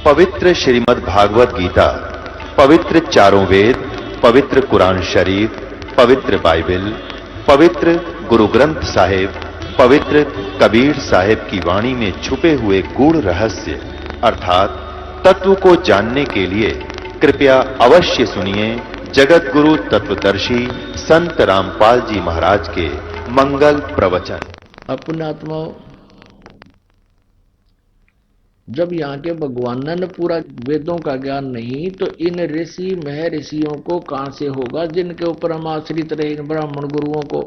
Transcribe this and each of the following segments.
पवित्र श्रीमद् भागवत गीता, पवित्र चारों वेद, पवित्र कुरान शरीफ, पवित्र बाइबल, पवित्र गुरु ग्रंथ साहिब, पवित्र कबीर साहिब की वाणी में छुपे हुए गूढ़ रहस्य अर्थात तत्व को जानने के लिए कृपया अवश्य सुनिए जगत गुरु तत्वदर्शी संत रामपाल जी महाराज के मंगल प्रवचन। अपने आत्माओं, जब यहाँ के भगवान ने पूरा वेदों का ज्ञान नहीं तो इन ऋषि महर्षियों को कहां से होगा जिनके ऊपर हम आश्रित रहे, इन ब्राह्मण गुरुओं को।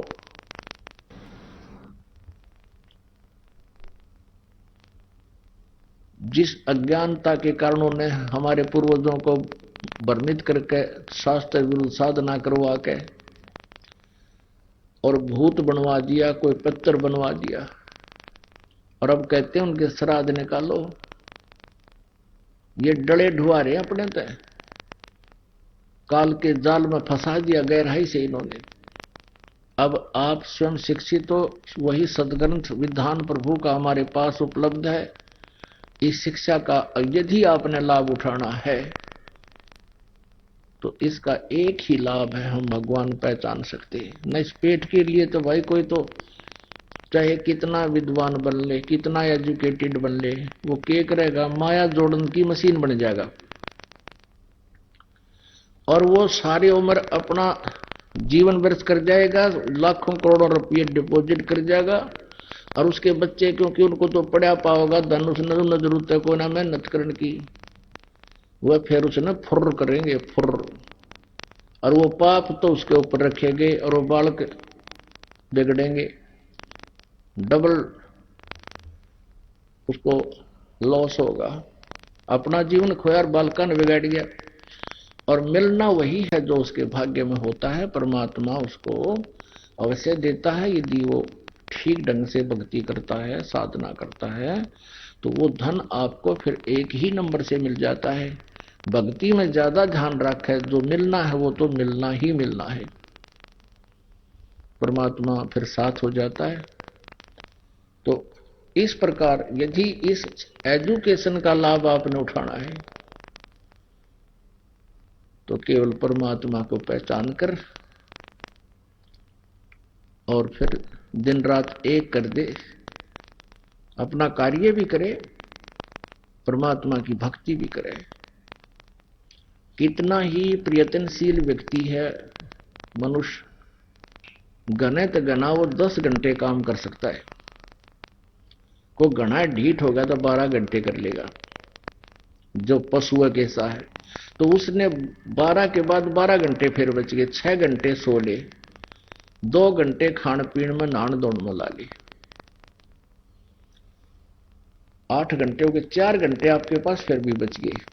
जिस अज्ञानता के कारण उन्होंने हमारे पूर्वजों को वर्णित करके शास्त्र विरुद्ध साधना करवा के और भूत बनवा दिया, कोई पत्थर बनवा दिया, और अब कहते हैं उनके श्राद्ध निकालो। ये डले ढुआरे अपने तय काल के जाल में फंसा दिया गहराई से इन्होंने। अब आप स्वयं शिक्षित हो, वही सदग्रंथ विधान प्रभु का हमारे पास उपलब्ध है। इस शिक्षा का यदि आपने लाभ उठाना है तो इसका एक ही लाभ है, हम भगवान पहचान सकते हैं। न इस पेट के लिए तो भाई कोई तो चाहे कितना विद्वान बन ले, कितना एजुकेटेड बन ले, वो क्या करेगा, माया जोड़न की मशीन बन जाएगा और वो सारी उम्र अपना जीवन व्यर्थ कर जाएगा, लाखों करोड़ों रुपये डिपॉजिट कर जाएगा। और उसके बच्चे, क्योंकि उनको तो पढ़ा पाओगा, धन उसने न जरूरत है कोई ना मेहनत करने की, वह फिर उसने फुर्र करेंगे फुर्र, और वो पाप तो उसके ऊपर रखेंगे और वो बालक बिगड़ेंगे, डबल उसको लॉस होगा। अपना जीवन खोया और बालका ने बिगाड़ गया। और मिलना वही है जो उसके भाग्य में होता है। परमात्मा उसको अवश्य देता है यदि वो ठीक ढंग से भक्ति करता है, साधना करता है, तो वो धन आपको फिर एक ही नंबर से मिल जाता है। भक्ति में ज्यादा ध्यान रखे, जो मिलना है वो तो मिलना ही मिलना है, परमात्मा फिर साथ हो जाता है। तो इस प्रकार यदि इस एजुकेशन का लाभ आपने उठाना है तो केवल परमात्मा को पहचान कर और फिर दिन रात एक कर दे, अपना कार्य भी करे, परमात्मा की भक्ति भी करे। कितना ही प्रयत्नशील व्यक्ति है मनुष्य, गने तो गना वो 10 घंटे काम कर सकता है, को घना ढीठ होगा तो 12 घंटे कर लेगा। जो पशु कैसा है, तो उसने 12 के बाद 12 घंटे फिर बच गए, 6 घंटे सो ले, 2 घंटे खान पीन में नहान धोन में ला ले, 8 घंटे हो गए, 4 घंटे आपके पास फिर भी बच गए।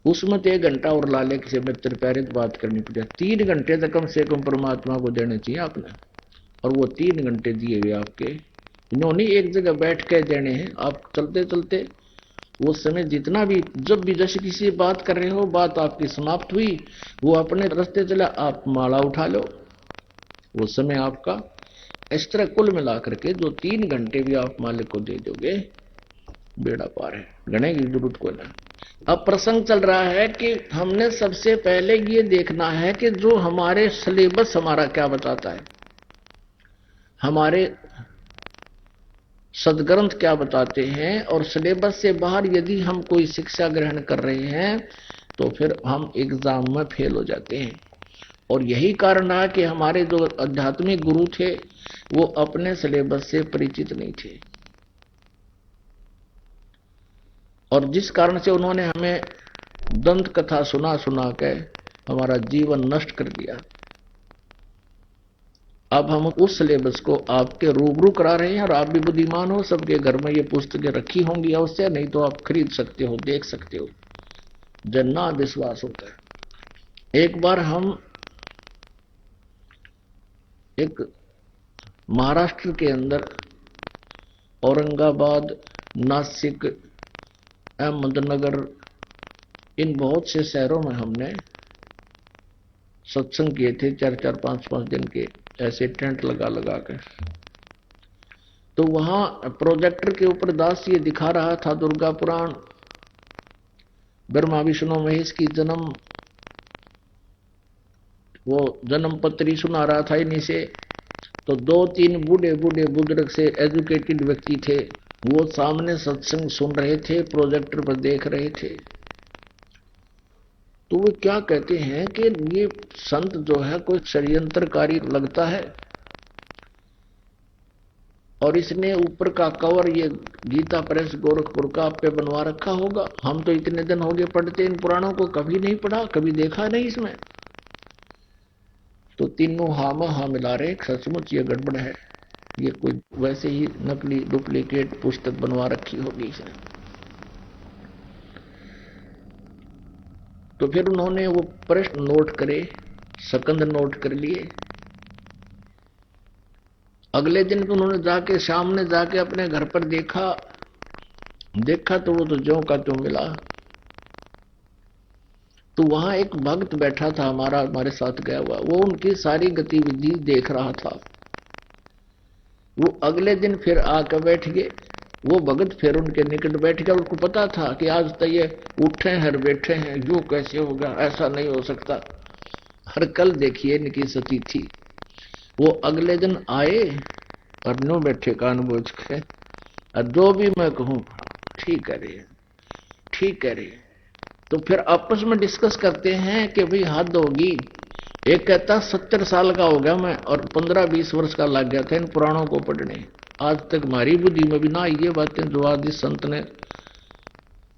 उसमें तो 1 घंटा और ला ले, किसी मित्र प्यारे बात करनी पड़े, 3 घंटे तो कम से कम परमात्मा को देने चाहिए आपने। और वो 3 घंटे दिए हुए आपके, इन्होंने एक जगह बैठ के देने हैं। आप चलते चलते वो समय जितना भी, जब भी जैसे किसी बात कर रहे हो, बात आपकी समाप्त हुई, वो अपने रास्ते चला, आप माला उठा लो, वो समय आपका। इस तरह कुल मिला करके जो 3 घंटे भी आप मालिक को दे दोगे, बेड़ा पार है, गणे की जरूरत को ना। अब प्रसंग चल रहा है कि हमने सबसे पहले ये देखना है कि जो हमारे सिलेबस हमारा क्या बताता है, हमारे सदग्रंथ क्या बताते हैं, और सिलेबस से बाहर यदि हम कोई शिक्षा ग्रहण कर रहे हैं तो फिर हम एग्जाम में फेल हो जाते हैं। और यही कारण रहा कि हमारे जो आध्यात्मिक गुरु थे वो अपने सिलेबस से परिचित नहीं थे, और जिस कारण से उन्होंने हमें दंत कथा सुना सुना के हमारा जीवन नष्ट कर दिया। अब हम उस सिलेबस को आपके रूबरू करा रहे हैं, और आप भी बुद्धिमान हो, सबके घर में ये पुस्तकें रखी होंगी अवश्य, नहीं तो आप खरीद सकते हो, देख सकते हो, जन्ना विश्वास होता है। एक बार हम एक महाराष्ट्र के अंदर औरंगाबाद, नासिक, अहमदनगर, इन बहुत से शहरों में हमने सत्संग किए थे, 4-4, 5-5 दिन के, ऐसे टेंट लगा लगा कर। तो वहां प्रोजेक्टर के ऊपर दास ये दिखा रहा था दुर्गा पुराण, ब्रह्मा विष्णु महेश की वो जन्म पत्री सुना रहा था इन्हीं से। तो 2-3 बूढ़े बूढ़े बुजुर्ग से एजुकेटेड व्यक्ति थे, वो सामने सत्संग सुन रहे थे, प्रोजेक्टर पर देख रहे थे। तो वो क्या कहते हैं कि ये संत जो है कोई षड्यंत्रकारी लगता है, और इसने ऊपर का कवर ये गीता प्रेस गोरखपुर का आप पे बनवा रखा होगा। हम तो इतने दिन हो गए पढ़ते इन पुराणों को, कभी नहीं पढ़ा, कभी देखा नहीं इसमें। तो तीनों हा मिला रहे, सचमुच ये गड़बड़ है, ये कोई वैसे ही नकली डुप्लीकेट पुस्तक बनवा रखी होगी इसने। तो फिर उन्होंने वो प्रश्न नोट करे, सकंद नोट कर लिए। अगले दिन तो उन्होंने जाके सामने जाके अपने घर पर देखा तो वो तो ज्यों का त्यों मिला। तो वहां एक भक्त बैठा था हमारे साथ गया हुआ, वो उनकी सारी गतिविधि देख रहा था। वो अगले दिन फिर आकर बैठ गए, वो भगत फिर उनके निकट बैठ गया। उनको पता था कि आज तो ये उठे हैं बैठे हैं, यूं कैसे होगा, ऐसा नहीं हो सकता। हर कल देखिए इनकी सती थी। वो अगले दिन आए और नो बैठे कान बोझ के, और जो भी मैं कहूं ठीक करे ठीक करे। तो फिर आपस में डिस्कस करते हैं कि भाई हद होगी। एक कहता 70 साल का हो गया मैं और 15-20 वर्ष का लग गया था इन पुराणों को पढ़ने, आज तक हमारी बुद्धि में भी ना ये बातें जो आज इस संत ने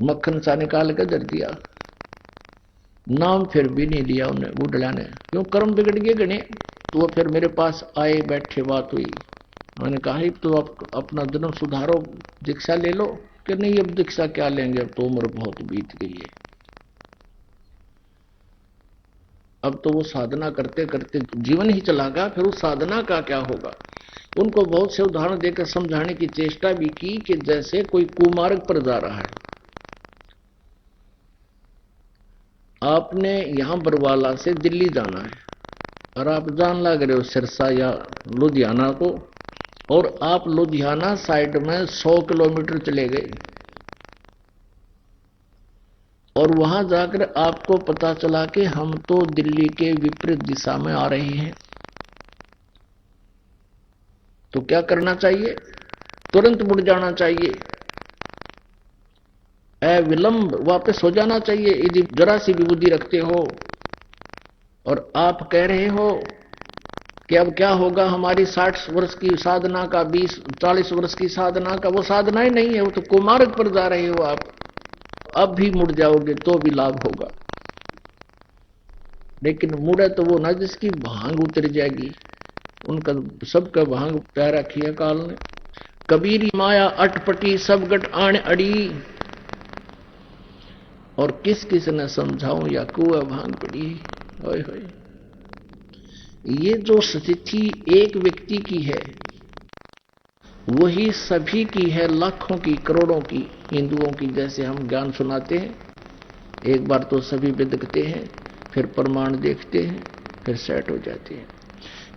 मक्खन सा निकाल के दर दिया। नाम फिर भी नहीं लिया उन्हें बूढ़ा ने, क्यों कर्म बिगड़ गए गणे। तो वो फिर मेरे पास आए, बैठे, बात हुई। मैंने कहा तो आप अपना जन्म सुधारो, दीक्षा ले लो। कि नहीं अब दीक्षा क्या लेंगे, अब तो उम्र बहुत बीत गई है। अब तो वो साधना करते करते जीवन ही चला गया, फिर उस साधना का क्या होगा। उनको बहुत से उदाहरण देकर समझाने की चेष्टा भी की कि जैसे कोई कुमार्ग पर जा रहा है, आपने यहां बरवाला से दिल्ली जाना है और आप जान लग रहे हो सिरसा या लुधियाना को, और आप लुधियाना साइड में 100 किलोमीटर चले गए और वहां जाकर आपको पता चला कि हम तो दिल्ली के विपरीत दिशा में आ रहे हैं। तो क्या करना चाहिए, तुरंत मुड़ जाना चाहिए, अविलंब वापस हो जाना चाहिए। यदि जरा सी भी बुद्धि रखते हो और आप कह रहे हो कि अब क्या होगा हमारी 60 वर्ष की साधना का, 20-40 वर्ष की साधना का, वो साधना ही नहीं है, वो तो कुमार्ग पर जा रहे हो आप। अब भी मुड़ जाओगे तो भी लाभ होगा, लेकिन मुड़े तो वो ना जिसकी भांग उतर जाएगी। उनका सबका भांग तय रखी है काल ने। कबीरी माया अटपटी सब गट आण अड़ी, और किस किस ने समझाऊं या कुआ भांग पड़ी। होय होय, ये जो स्थिति एक व्यक्ति की है वही सभी की है, लाखों की, करोड़ों की हिंदुओं की। जैसे हम ज्ञान सुनाते हैं, एक बार तो सभी बिदकते हैं, फिर प्रमाण देखते हैं, फिर सेट हो जाते हैं।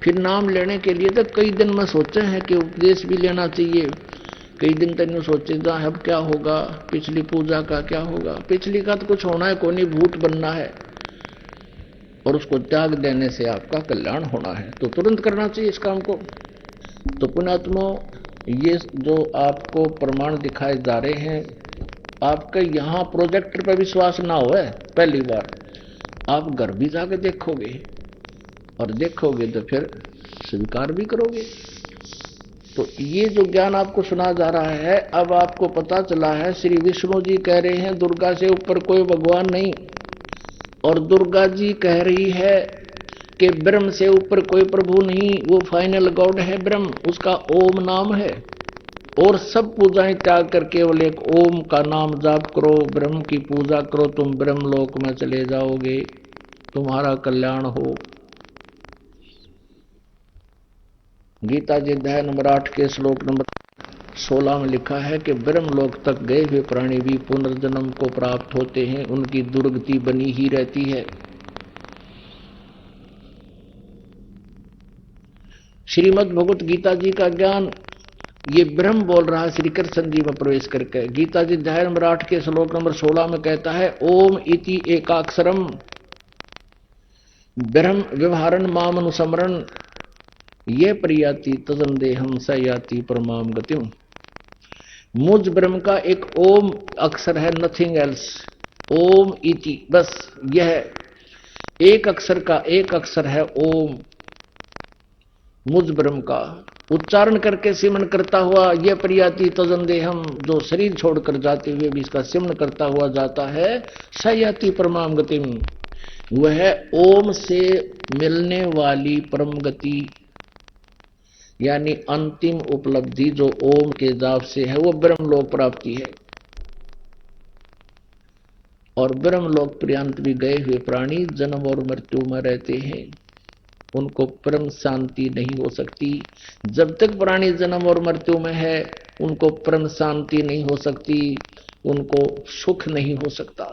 फिर नाम लेने के लिए तो कई दिन में सोचे हैं कि उपदेश भी लेना चाहिए। कई दिन तक सोचेगा अब क्या होगा, पिछली पूजा का क्या होगा। पिछली का तो कुछ होना है कोई नहीं, भूत बनना है और उसको त्याग देने से आपका कल्याण होना है, तो तुरंत करना चाहिए इस काम को। तो पुण्यात्मा, ये जो आपको प्रमाण दिखाए जा रहे हैं, आपका यहां प्रोजेक्टर पर विश्वास ना हो, पहली बार आप घर भी जाकर देखोगे और देखोगे तो फिर स्वीकार भी करोगे। तो ये जो ज्ञान आपको सुना जा रहा है, अब आपको पता चला है श्री विष्णु जी कह रहे हैं दुर्गा से ऊपर कोई भगवान नहीं, और दुर्गा जी कह रही है कि ब्रह्म से ऊपर कोई प्रभु नहीं, वो फाइनल गॉड है ब्रह्म, उसका ओम नाम है। और सब पूजाएं त्याग कर केवल एक ओम का नाम जाप करो, ब्रह्म की पूजा करो, तुम ब्रह्म लोक में चले जाओगे, तुम्हारा कल्याण हो। गीता जी अध्याय नंबर 8 के श्लोक नंबर 16 में लिखा है कि ब्रह्म लोक तक गए हुए प्राणी भी पुनर्जन्म को प्राप्त होते हैं, उनकी दुर्गति बनी ही रहती है। श्रीमद् भगवत गीता जी का ज्ञान ये ब्रह्म बोल रहा है श्री कृष्ण जी में प्रवेश करके। गीता जी अध्याय नंबर 8 के श्लोक नंबर 16 में कहता है ओम इति एकाक्षरम ब्रह्म व्यवहारन माम अनुसमरण ये प्रयाति तदंदेहम स याति परमाम गतिम। मुझ ब्रह्म का एक ओम अक्षर है, नथिंग एल्स। ओम इति, बस यह एक अक्षर का एक अक्षर है ओम। मुझ ब्रह्म का उच्चारण करके सिमरण करता हुआ यह प्रयाति तदंदेहम, जो शरीर छोड़कर जाते हुए भी इसका सिमरण करता हुआ जाता है, स याति परमाम गतिम, वह ओम से मिलने वाली परम गति यानी अंतिम उपलब्धि जो ओम के जाप से है वो ब्रह्मलोक प्राप्ति है। और ब्रह्मलोक पर्यंत भी गए हुए प्राणी जन्म और मृत्यु में रहते हैं, उनको परम शांति नहीं हो सकती। जब तक प्राणी जन्म और मृत्यु में है उनको परम शांति नहीं हो सकती, उनको सुख नहीं हो सकता।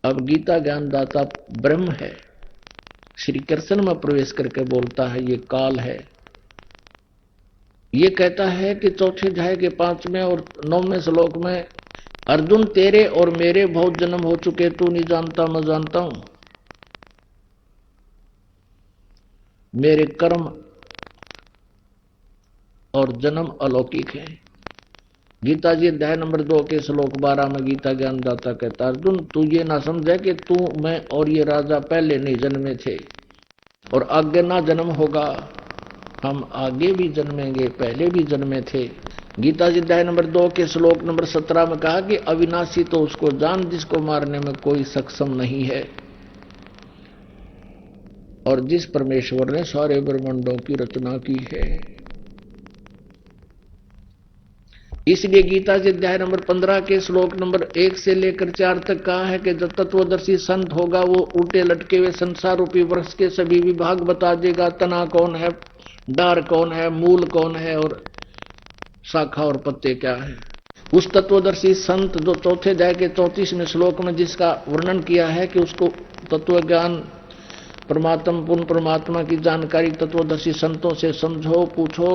अब गीता ज्ञानदाता ब्रह्म है, श्री कृष्ण में प्रवेश करके बोलता है ये काल है। ये कहता है कि चौथे अध्याय के 5वें और 9वें श्लोक में अर्जुन तेरे और मेरे बहुत जन्म हो चुके, तू नहीं जानता मैं जानता हूं। मेरे कर्म और जन्म अलौकिक हैं। गीता जी अध्याय नंबर 2 के श्लोक 12 में गीता ज्ञानदाता कहता अर्जुन तू ये ना समझे कि तू मैं और ये राजा पहले नहीं जन्मे थे और आगे ना जन्म होगा। हम आगे भी जन्मेंगे, पहले भी जन्मे थे। गीता जी अध्याय नंबर 2 के श्लोक नंबर 17 में कहा कि अविनाशी तो उसको जान जिसको मारने में कोई सक्षम नहीं है। और जिस परमेश्वर ने सारे ब्रह्मांडों की रचना की है, इसलिए गीता जी अध्याय नंबर 15 के श्लोक नंबर 1 से लेकर 4 तक कहा है कि जो तत्वदर्शी संत होगा वो उल्टे लटके हुए संसार रूपी वृक्ष के सभी विभाग बता देगा। तना कौन है, डार कौन है, मूल कौन है और शाखा और पत्ते क्या है। उस तत्वदर्शी संत जो चौथे अध्याय के 34वें श्लोक में जिसका वर्णन किया है कि उसको तत्व ज्ञान परमात्मा पूर्ण परमात्मा की जानकारी तत्वदर्शी संतों से समझो पूछो,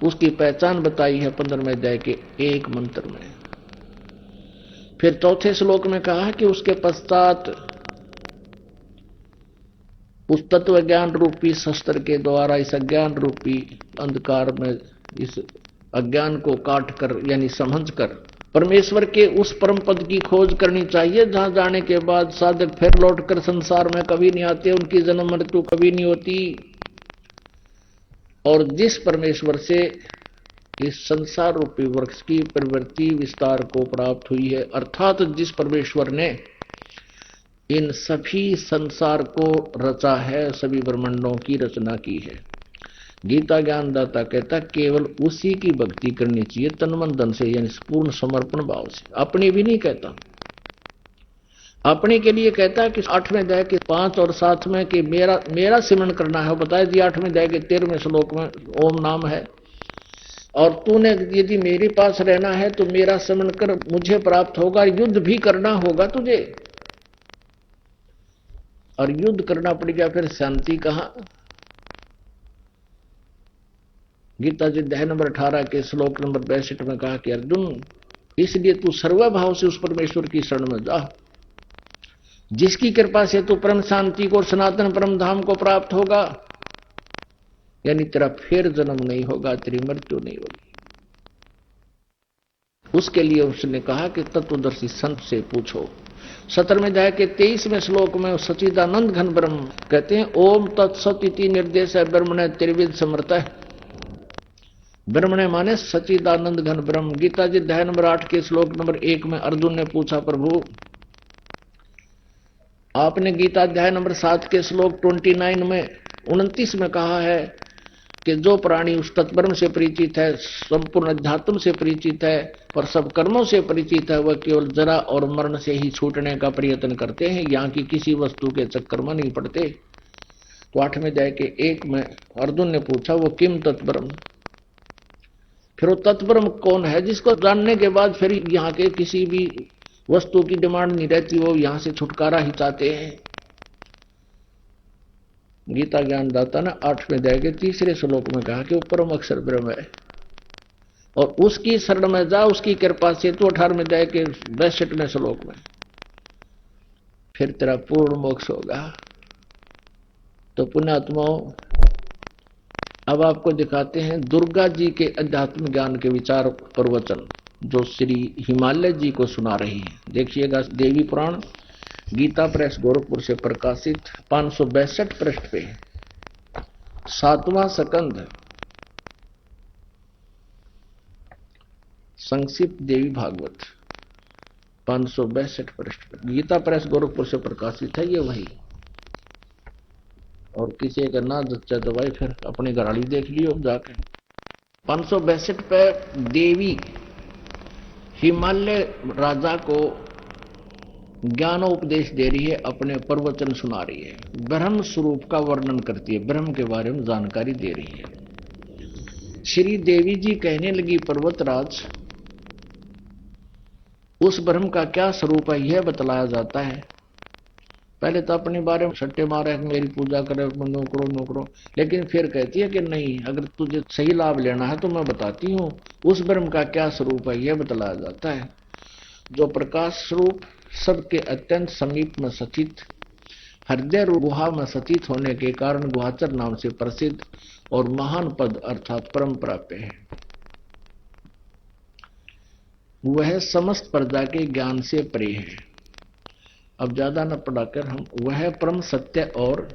उसकी पहचान बताई है 15वें अध्याय के 1 मंत्र में। फिर चौथे श्लोक में कहा कि उसके पश्चात उस तत्व ज्ञान रूपी शस्त्र के द्वारा इस अज्ञान रूपी अंधकार में इस अज्ञान को काट कर यानी समझ कर परमेश्वर के उस परम पद की खोज करनी चाहिए, जहां जाने के बाद साधक फिर लौटकर संसार में कभी नहीं आते, उनकी जन्म मृत्यु कभी नहीं होती। और जिस परमेश्वर से इस संसार रूपी वृक्ष की प्रवृत्ति विस्तार को प्राप्त हुई है, अर्थात जिस परमेश्वर ने इन सभी संसार को रचा है, सभी ब्रह्मांडों की रचना की है। गीता ज्ञानदाता कहता केवल उसी की भक्ति करनी चाहिए तन मन धन से, यानी पूर्ण समर्पण भाव से। अपनी भी नहीं कहता, अपने के लिए कहता है कि 8वें अध्याय के 5 और 7 में कि मेरा सिमरण करना है। बताया जी 8वें अध्याय के 13वें श्लोक में ओम नाम है, और तूने यदि मेरे पास रहना है तो मेरा सिमरण कर, मुझे प्राप्त होगा। युद्ध भी करना होगा तुझे, और युद्ध करना पड़ेगा, फिर शांति कहां। गीता जी अध्याय नंबर 18 के श्लोक नंबर 62 में कहा कि अर्जुन इसलिए तू सर्वभाव से उस परमेश्वर की शरण में जा, जिसकी कृपा से तू परम शांति को और सनातन परम धाम को प्राप्त होगा, यानी तेरा फिर जन्म नहीं होगा, तेरी मृत्यु नहीं होगी। उसके लिए उसने कहा कि तत्वदर्शी संत से पूछो। 17वें अध्याय के 23वें श्लोक में सच्चिदानंद घन ब्रह्म कहते हैं ओम तत्सत इति निर्देश है ब्रह्मणे त्रिविध समर्थ है। ब्रह्मणे माने सच्चिदानंद घन ब्रह्म। गीता जी अध्याय नंबर 8 के श्लोक नंबर 1 में अर्जुन ने पूछा प्रभु आपने गीता अध्याय नंबर 7 के श्लोक 29 में 29 में कहा है कि जो प्राणी उस तत्ब्रह्म से परिचित है, संपूर्ण अध्यात्म से परिचित है और सब कर्मों से परिचित है, वह केवल जरा और मरण से ही छूटने का प्रयत्न करते हैं, यहाँ की किसी वस्तु के चक्कर में नहीं पड़ते। तो 8वें अध्याय के 1 में अर्जुन ने पूछा वो किम तत्ब्रह्म, फिर वो तत्ब्रह्म कौन है जिसको जानने के बाद फिर यहाँ के किसी भी वस्तु की डिमांड नहीं रहती, वो यहां से छुटकारा ही चाहते हैं। गीता ज्ञानदाता ने 8वें अध्याय के 3रे श्लोक में कहा कि वो परम अक्षर ब्रह्म है और उसकी शरण में जा, उसकी कृपा से, तो 18वें अध्याय के 62वें श्लोक में फिर तेरा पूर्ण मोक्ष होगा। तो पुण्यात्माओं, अब आपको दिखाते हैं दुर्गा जी के अध्यात्म ज्ञान के विचार प्रवचन जो श्री हिमालय जी को सुना रही है। देखिएगा, देवी पुराण गीता प्रेस गोरखपुर से प्रकाशित 562 पृष्ठ पे 7वां स्कंद संक्षिप्त देवी भागवत 562 पृष्ठ पे गीता प्रेस गोरखपुर से प्रकाशित है ये वही। और किसी का ना जच्चा तो भाई फिर अपनी घराली देख लियो जाके। 562 पे देवी हिमालय राजा को ज्ञानोपदेश दे रही है, अपने प्रवचन सुना रही है, ब्रह्म स्वरूप का वर्णन करती है, ब्रह्म के बारे में जानकारी दे रही है। श्री देवी जी कहने लगी, पर्वतराज, उस ब्रह्म का क्या स्वरूप है यह बतलाया जाता है। पहले तो अपने बारे में सट्टे मारे, मेरी पूजा करे, नौकरो नौकरो, लेकिन फिर कहती है कि नहीं, अगर तुझे सही लाभ लेना है तो मैं बताती हूँ उस ब्रह्म का क्या स्वरूप है यह बतलाया जाता है, जो प्रकाश स्वरूप सबके अत्यंत समीप में स्थित, हृदय गुहा में स्थित होने के कारण गुहाचर नाम से प्रसिद्ध और महान पद अर्थात परम प्राप्य है। वह समस्त प्रजा के ज्ञान से परे है। अब ज्यादा न पढ़ाकर हम, वह परम सत्य और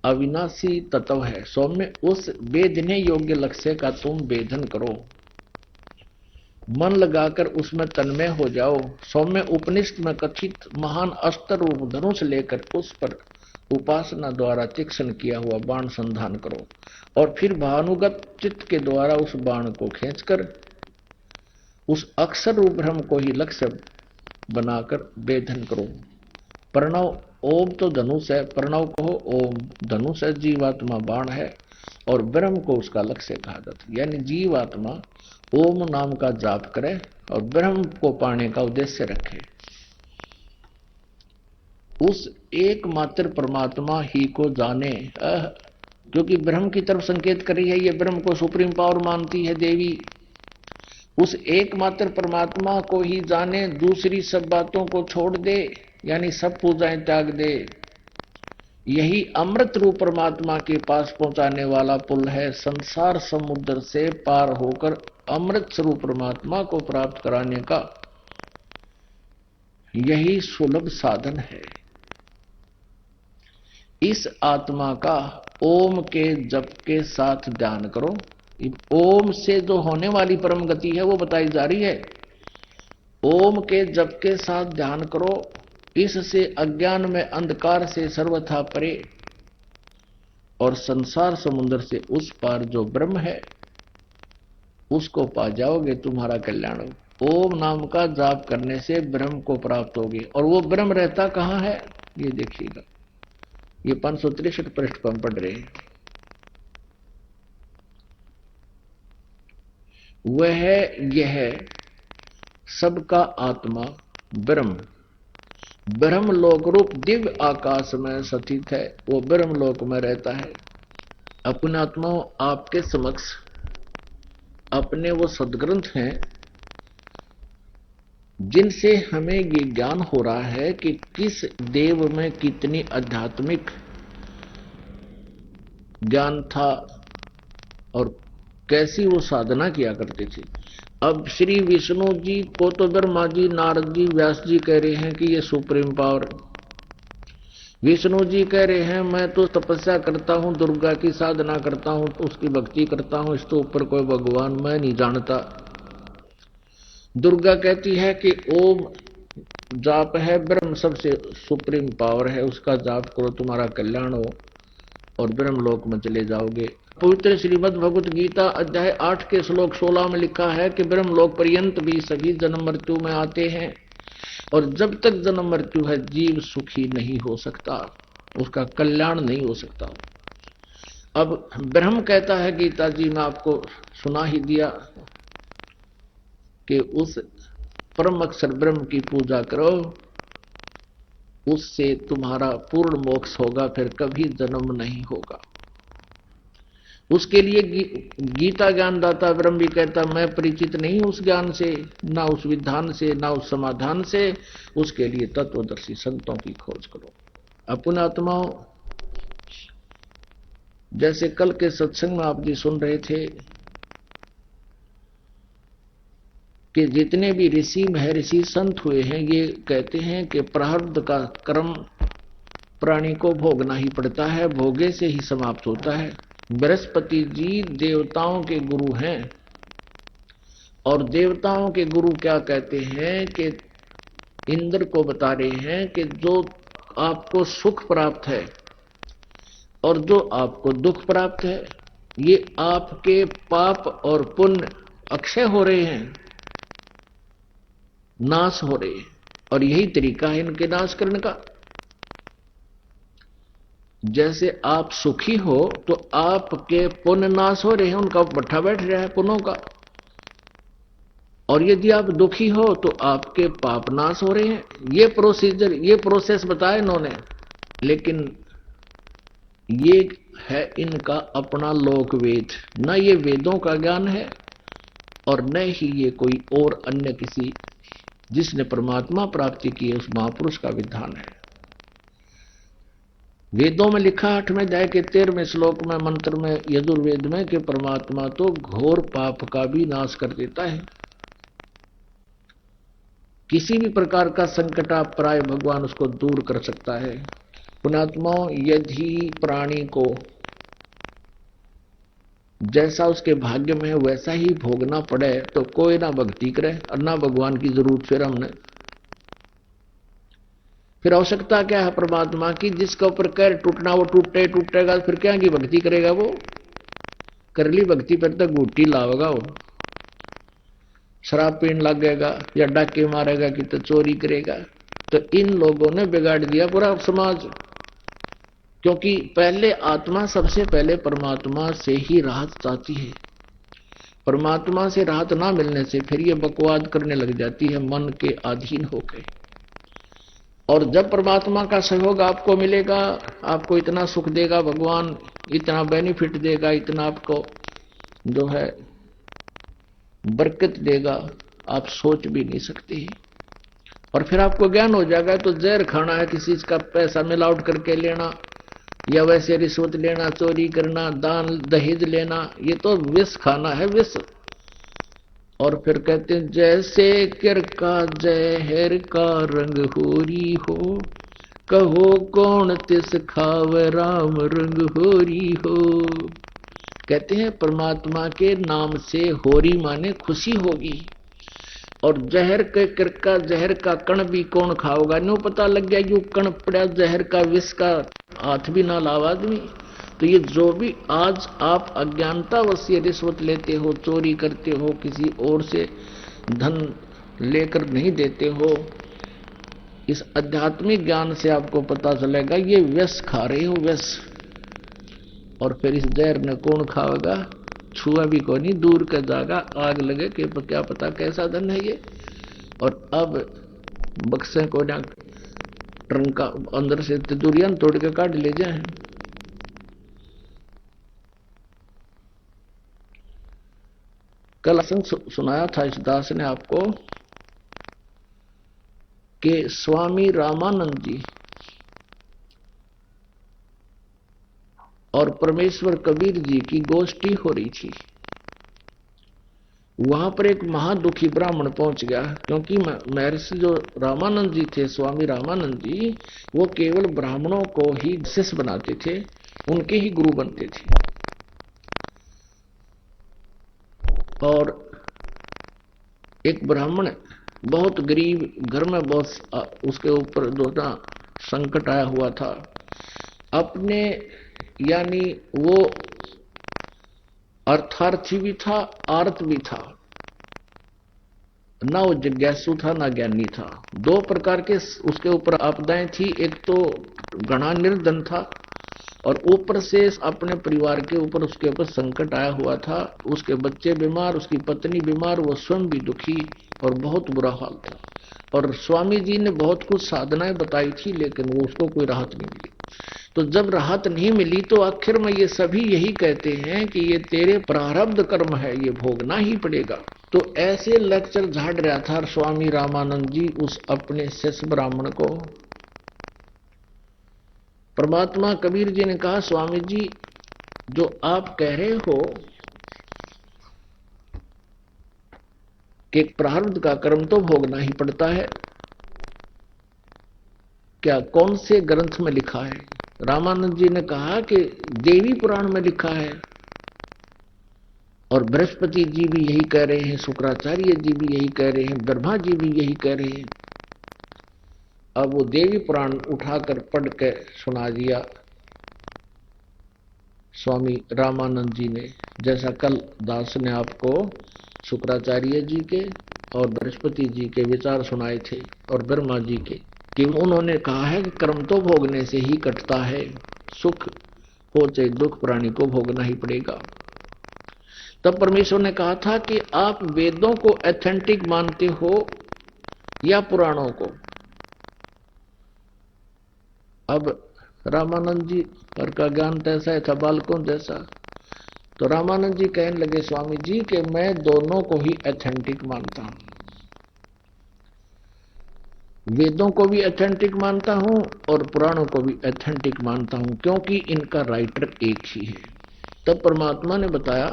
अविनाशी तत्व है। सौम्य उस वेदने योग्य लक्ष्य का तुम वेदन करो, मन लगाकर उसमें तन्मय हो जाओ। सौम्य उपनिषद में कथित महान अस्त्र रूप धनुष लेकर उस पर उपासना द्वारा तीक्ष्ण किया हुआ बाण संधान करो और फिर भानुगत चित्त के द्वारा उस बाण को खींचकर उस अक्षर रूप ब्रह्म को ही लक्ष्य बनाकर वेधन करो। प्रणव ओम तो धनुष है, प्रणव कहो, ओम धनुष है, जीवात्मा बाण है और ब्रह्म को उसका लक्ष्य कहा जाता है। यानी जीवात्मा ओम नाम का जाप करे और ब्रह्म को पाने का उद्देश्य रखे। उस एकमात्र परमात्मा ही को जाने, क्योंकि ब्रह्म की तरफ संकेत कर रही है, ये ब्रह्म को सुप्रीम पावर मानती है देवी। उस एकमात्र परमात्मा को ही जाने, दूसरी सब बातों को छोड़ दे, यानी सब पूजाएं त्याग दे। यही अमृत रूप परमात्मा के पास पहुंचाने वाला पुल है। संसार समुद्र से पार होकर अमृत स्वरूप परमात्मा को प्राप्त कराने का यही सुलभ साधन है। इस आत्मा का ओम के जप के साथ ध्यान करो। ओम से जो होने वाली परम गति है वो बताई जा रही है। ओम के जप के साथ ध्यान करो, इससे अज्ञान में अंधकार से सर्वथा परे और संसार समुद्र से उस पार जो ब्रह्म है उसको पा जाओगे, तुम्हारा कल्याण हो। ओम नाम का जाप करने से ब्रह्म को प्राप्त होगे। और वो ब्रह्म रहता कहाँ है ये देखिएगा, ये 563 पृष्ठ पर हम पढ़ रहे हैं। वह यह सबका आत्मा ब्रह्म ब्रह्म लोक रूप दिव्य आकाश में स्थित है, वो ब्रह्म लोक में रहता है। अपने आत्माओं, आपके समक्ष अपने वो सदग्रंथ हैं जिनसे हमें ये ज्ञान हो रहा है कि किस देव में कितनी आध्यात्मिक ज्ञान था और कैसी वो साधना किया करते थे। अब श्री विष्णु जी को तो ब्रह्मा जी, नारद जी, व्यास जी कह रहे हैं कि ये सुप्रीम पावर। विष्णु जी कह रहे हैं मैं तो तपस्या करता हूं, दुर्गा की साधना करता हूं, उसकी भक्ति करता हूं, इसके ऊपर कोई भगवान मैं नहीं जानता। दुर्गा कहती है कि ओम जाप है, ब्रह्म सबसे सुप्रीम पावर है, उसका जाप करो, तुम्हारा कल्याण हो और ब्रह्म लोक में चले जाओगे। पवित्र श्रीमद् भगवत गीता अध्याय 8 के श्लोक 16 में लिखा है कि ब्रह्म लोक पर्यंत भी सभी जन्म मृत्यु में आते हैं और जब तक जन्म मृत्यु है जीव सुखी नहीं हो सकता, उसका कल्याण नहीं हो सकता। अब ब्रह्म कहता है, गीता जी में आपको सुना ही दिया कि उस परम अक्षर ब्रह्म की पूजा करो उससे तुम्हारा पूर्ण मोक्ष होगा, फिर कभी जन्म नहीं होगा। उसके लिए गीता ज्ञानदाता ब्रह्म भी कहता, मैं परिचित नहीं उस ज्ञान से, ना उस विधान से, ना उस समाधान से। उसके लिए तत्वदर्शी संतों की खोज करो। अपने आत्माओं, जैसे कल के सत्संग में आप जी सुन रहे थे कि जितने भी ऋषि महर्षि संत हुए हैं, ये कहते हैं कि प्रारब्ध का कर्म प्राणी को भोगना ही पड़ता है, भोगे से ही समाप्त होता है। बृहस्पति जी देवताओं के गुरु हैं, और देवताओं के गुरु क्या कहते हैं कि इंद्र को बता रहे हैं कि जो आपको सुख प्राप्त है और जो आपको दुख प्राप्त है, ये आपके पाप और पुण्य अक्षय हो रहे हैं, नाश हो रहे हैं, और यही तरीका है इनके नाश करने का। जैसे आप सुखी हो तो आपके पुण्य नाश हो रहे हैं, उनका भट्ठा बैठ रहा है पुण्यों का, और यदि आप दुखी हो तो आपके पाप नाश हो रहे हैं। ये प्रोसीजर, ये प्रोसेस बताया इन्होंने, लेकिन ये है इनका अपना लोक वेद, न ये वेदों का ज्ञान है और न ही ये कोई और अन्य किसी जिसने परमात्मा प्राप्ति की है उस महापुरुष का विधान है। वेदों में लिखा 8वें अध्याय के 13वें श्लोक में, मंत्र में, यजुर्वेद में, कि परमात्मा तो घोर पाप का भी नाश कर देता है। किसी भी प्रकार का संकट आप प्राय भगवान उसको दूर कर सकता है। पुण्यात्माओं, यदि प्राणी को जैसा उसके भाग्य में है वैसा ही भोगना पड़े तो कोई ना भक्ति करे और ना भगवान की जरूरत। फिर आवश्यकता क्या है परमात्मा की? जिसका ऊपर कैर टूटना वो टूटेगा, फिर क्या की भक्ति करेगा वो? कर ली भक्ति पर तक घूटी लावेगा वो, शराब पीने लगेगा या डाके मारेगा कि तो चोरी करेगा। तो इन लोगों ने बिगाड़ दिया पूरा समाज, क्योंकि पहले आत्मा सबसे पहले परमात्मा से ही राहत चाहती है। परमात्मा से राहत ना मिलने से फिर ये बकवाद करने लग जाती है मन के अधीन होकर। और जब परमात्मा का सहयोग आपको मिलेगा, आपको इतना सुख देगा भगवान, इतना बेनिफिट देगा, इतना आपको जो है बरकत देगा, आप सोच भी नहीं सकते। और फिर आपको ज्ञान हो जाएगा तो जहर खाना है, किसी का पैसा मिलावट करके लेना या वैसे रिश्वत लेना, चोरी करना, दान दहेज लेना, ये तो विष खाना है, विष। और फिर कहते हैं जैसे कर का जहर का रंग होरी हो, कहो कौन तिस खाव राम रंग होरी हो। कहते हैं परमात्मा के नाम से होरी माने खुशी होगी, और जहर के करका जहर का कण भी कौन खाओगा? न्यू पता लग गया यू कण पड़ा जहर का, विष का हाथ भी ना लावा आदमी। तो ये जो भी आज आप अज्ञानतावश ये रिश्वत लेते हो, चोरी करते हो, किसी और से धन लेकर नहीं देते हो, इस आध्यात्मिक ज्ञान से आपको पता चलेगा ये विष खा रहे हो, विष। और फिर इस जहर ने कौन खाएगा? छुआ भी को नहीं, दूर का जाएगा, आग लगे कि क्या पता कैसा धन है ये। और अब बक्से को ना ट्रंका अंदर से तिजोरियां तोड़ के काट ले जाए। कल असंग सुनाया था इस दास ने आपको कि स्वामी रामानंद जी और परमेश्वर कबीर जी की गोष्ठी हो रही थी। वहां पर एक महादुखी ब्राह्मण पहुंच गया, क्योंकि महर्षि जो रामानंद जी थे, स्वामी रामानंद जी, वो केवल ब्राह्मणों को ही शिष्य बनाते थे, उनके ही गुरु बनते थे। और एक ब्राह्मण बहुत गरीब घर में, बहुत उसके ऊपर दोना संकट आया हुआ था अपने, यानी वो अर्थार्थी भी था, आर्त भी था, ना वो जिज्ञासु था ना ज्ञानी था। दो प्रकार के उसके ऊपर आपदाएं थी। एक तो घना निर्धन था और ऊपर से अपने परिवार के ऊपर उसके ऊपर संकट आया हुआ था। उसके बच्चे बीमार, उसकी पत्नी बीमार, वो स्वयं भी दुखी और बहुत बुरा हाल था। और स्वामी जी ने बहुत कुछ साधनाएं बताई थी, लेकिन वो उसको कोई राहत नहीं मिली। तो जब राहत नहीं मिली तो आखिर में ये सभी यही कहते हैं कि ये तेरे प्रारब्ध कर्म है, ये भोगना ही पड़ेगा। तो ऐसे लेक्चर झाड़ रहा था स्वामी रामानंद जी उस अपने शिष्य ब्राह्मण को। परमात्मा कबीर जी ने कहा, स्वामी जी जो आप कह रहे हो कि प्रारब्ध का कर्म तो भोगना ही पड़ता है, क्या कौन से ग्रंथ में लिखा है? रामानंद जी ने कहा कि देवी पुराण में लिखा है, और बृहस्पति जी भी यही कह रहे हैं, शुक्राचार्य जी भी यही कह रहे हैं, ब्रह्मा जी भी यही कह रहे हैं। अब वो देवी पुराण उठाकर पढ़ के सुना दिया स्वामी रामानंद जी ने, जैसा कल दास ने आपको शुक्राचार्य जी के और बृहस्पति जी के विचार सुनाए थे और ब्रह्मा जी के, कि उन्होंने कहा है कि कर्म तो भोगने से ही कटता है, सुख हो चाहे दुख प्राणी को भोगना ही पड़ेगा। तब परमेश्वर ने कहा था कि आप वेदों को ऑथेंटिक मानते हो या पुराणों को? अब रामानंद जी पर का ज्ञान तैसा ही था, बालकों जैसा। तो रामानंद जी कहने लगे, स्वामी जी कि मैं दोनों को ही ऑथेंटिक मानता हूं, वेदों को भी ऑथेंटिक मानता हूं और पुराणों को भी ऑथेंटिक मानता हूं, क्योंकि इनका राइटर एक ही है। तब परमात्मा ने बताया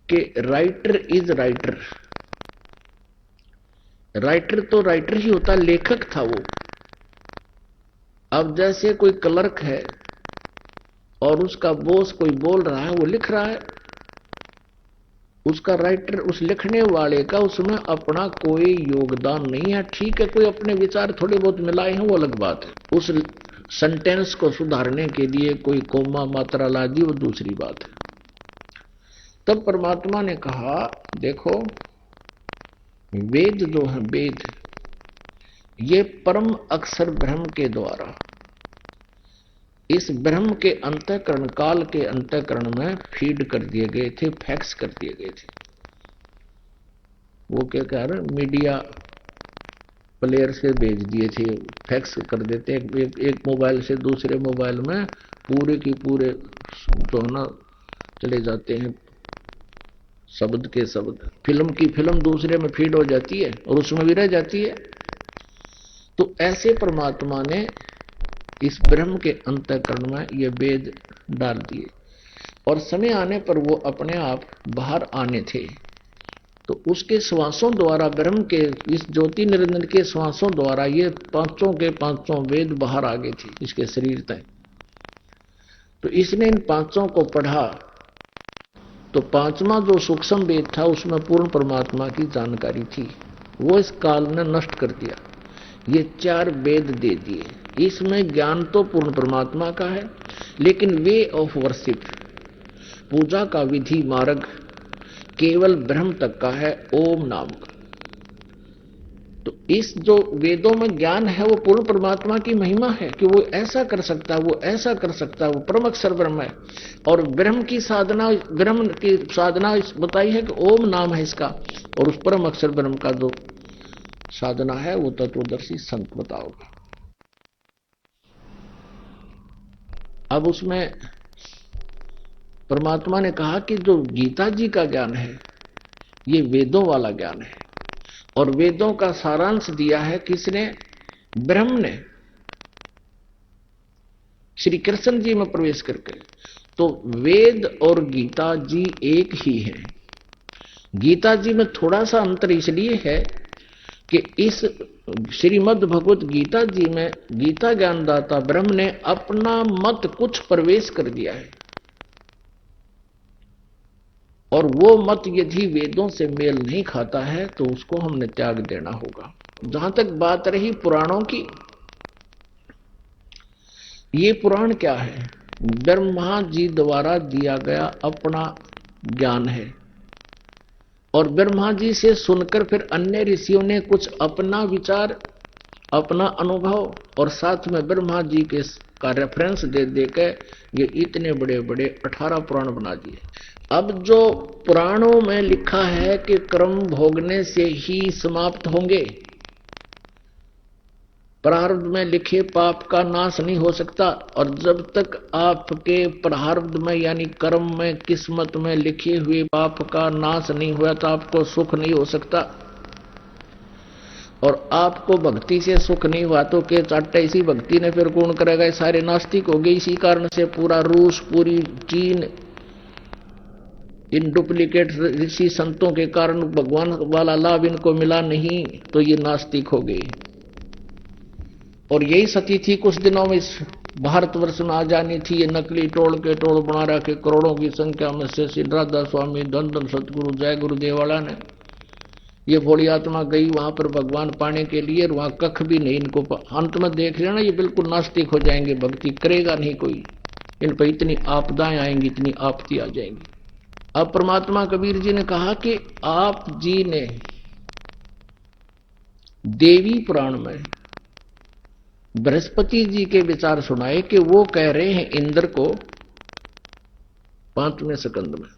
कि राइटर इज राइटर। राइटर तो राइटर ही होता, लेखक था वो। अब जैसे कोई क्लर्क है और उसका बॉस कोई बोल रहा है, वो लिख रहा है, उसका राइटर, उस लिखने वाले का उसमें अपना कोई योगदान नहीं है। ठीक है, कोई अपने विचार थोड़े बहुत मिलाए हैं, वो अलग बात है। उस सेंटेंस को सुधारने के लिए कोई कोमा मात्रा ला दी, वो दूसरी बात है। तब परमात्मा ने कहा, देखो वेद जो है, वेद ये परम अक्षर ब्रह्म के द्वारा इस ब्रह्म के अंतःकरण, काल के अंतःकरण में फीड कर दिए गए थे, फैक्स कर दिए गए थे। वो क्या कह रहे, मीडिया प्लेयर से भेज दिए थे, फैक्स कर देते। एक मोबाइल से दूसरे मोबाइल में पूरे की पूरे जो ना चले जाते हैं, शब्द के शब्द। फिल्म की फिल्म दूसरे में फीड हो जाती है और उसमें भी रह जाती है। तो ऐसे परमात्मा ने इस ब्रह्म के अंतःकरण में ये वेद डाल दिए, और समय आने पर वो अपने आप बाहर आने थे। तो उसके श्वासों द्वारा, ब्रह्म के इस ज्योति निरंजन के श्वासों द्वारा ये पांचों के पांचों वेद बाहर आ गए थे इसके शरीर तक। तो इसने इन पांचों को पढ़ा, तो पांचवा जो सूक्ष्म वेद था उसमें पूर्ण परमात्मा की जानकारी थी, वो इस काल ने नष्ट कर दिया। ये चार वेद दे दिए, इसमें ज्ञान तो पूर्ण परमात्मा का है, लेकिन वे ऑफ वर्शिप, पूजा का विधि मार्ग केवल ब्रह्म तक का है, ओम नाम का। तो इस जो वेदों में ज्ञान है वो पूर्ण परमात्मा की महिमा है कि वो ऐसा कर सकता है, वो ऐसा कर सकता है, वो परम अक्षर ब्रह्म है। और ब्रह्म की साधना, ब्रह्म की साधना बताई है कि ओम नाम है इसका, और उस परम अक्षर ब्रह्म का जो साधना है वो तत्वदर्शी संत बताओगे। अब उसमें परमात्मा ने कहा कि जो गीता जी का ज्ञान है ये वेदों वाला ज्ञान है, और वेदों का सारांश दिया है किसने? ब्रह्म ने, श्री कृष्ण जी में प्रवेश करके। तो वेद और गीता जी एक ही है। गीता जी में थोड़ा सा अंतर इसलिए है कि इस श्रीमद् भगवत गीता जी में गीता ज्ञानदाता ब्रह्म ने अपना मत कुछ प्रवेश कर दिया है, और वो मत यदि वेदों से मेल नहीं खाता है तो उसको हमने त्याग देना होगा। जहां तक बात रही पुराणों की, ये पुराण क्या है? ब्रह्मा जी द्वारा दिया गया अपना ज्ञान है, और ब्रह्मा जी से सुनकर फिर अन्य ऋषियों ने कुछ अपना विचार, अपना अनुभव, और साथ में ब्रह्मा जी के का रेफरेंस दे देकर ये इतने बड़े बड़े 18 पुराण बना दिए। अब जो पुराणों में लिखा है कि कर्म भोगने से ही समाप्त होंगे, प्रारब्ध में लिखे पाप का नाश नहीं हो सकता, और जब तक आपके प्रारब्ध में यानी कर्म में किस्मत में लिखे हुए पाप का नाश नहीं हुआ तो आपको सुख नहीं हो सकता। और आपको भक्ति से सुख नहीं हुआ तो के चाटा इसी भक्ति ने फिर कौन करेगा? सारे नास्तिक हो गए। इसी कारण से पूरा रूस, पूरी चीन इन डुप्लीकेट ऋषि संतों के कारण भगवान वाला लाभ इनको मिला नहीं तो ये नास्तिक हो गए। और यही स्थिति थी कुछ दिनों में इस भारतवर्ष में आ जानी थी। ये नकली टोल के टोल बना रखे करोड़ों की संख्या में से श्री राधा स्वामी, धन धन सतगुरु, जय गुरुदेव वाला ने। ये भोली आत्मा गई वहां पर भगवान पाने के लिए, वहां कख भी नहीं इनको। अंत में देख लेना ये बिल्कुल नास्तिक हो जाएंगे, भक्ति करेगा नहीं कोई। इन पर इतनी आपदाएं आएंगी, इतनी आपत्ति आ जाएंगी। अब परमात्मा कबीर जी ने कहा कि आप जी ने देवी पुराण में बृहस्पति जी के विचार सुनाए कि वो कह रहे हैं इंद्र को, 5वें स्कंद में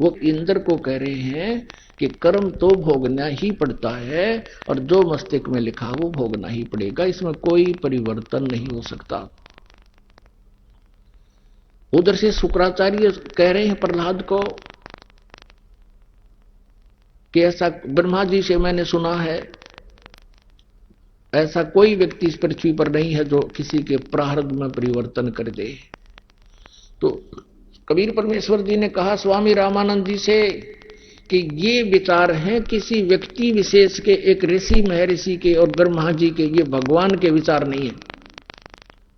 वो इंद्र को कह रहे हैं कि कर्म तो भोगना ही पड़ता है और जो मस्तिष्क में लिखा वो भोगना ही पड़ेगा, इसमें कोई परिवर्तन नहीं हो सकता। उधर से शुक्राचार्य कह रहे हैं प्रहलाद को कि ऐसा ब्रह्मा जी से मैंने सुना है, ऐसा कोई व्यक्ति इस पृथ्वी पर नहीं है जो किसी के प्रारब्ध में परिवर्तन कर दे। तो कबीर परमेश्वर जी ने कहा स्वामी रामानंद जी से कि ये विचार हैं किसी व्यक्ति विशेष के, एक ऋषि महर्षि के और ब्रह्मा जी के, ये भगवान के विचार नहीं है।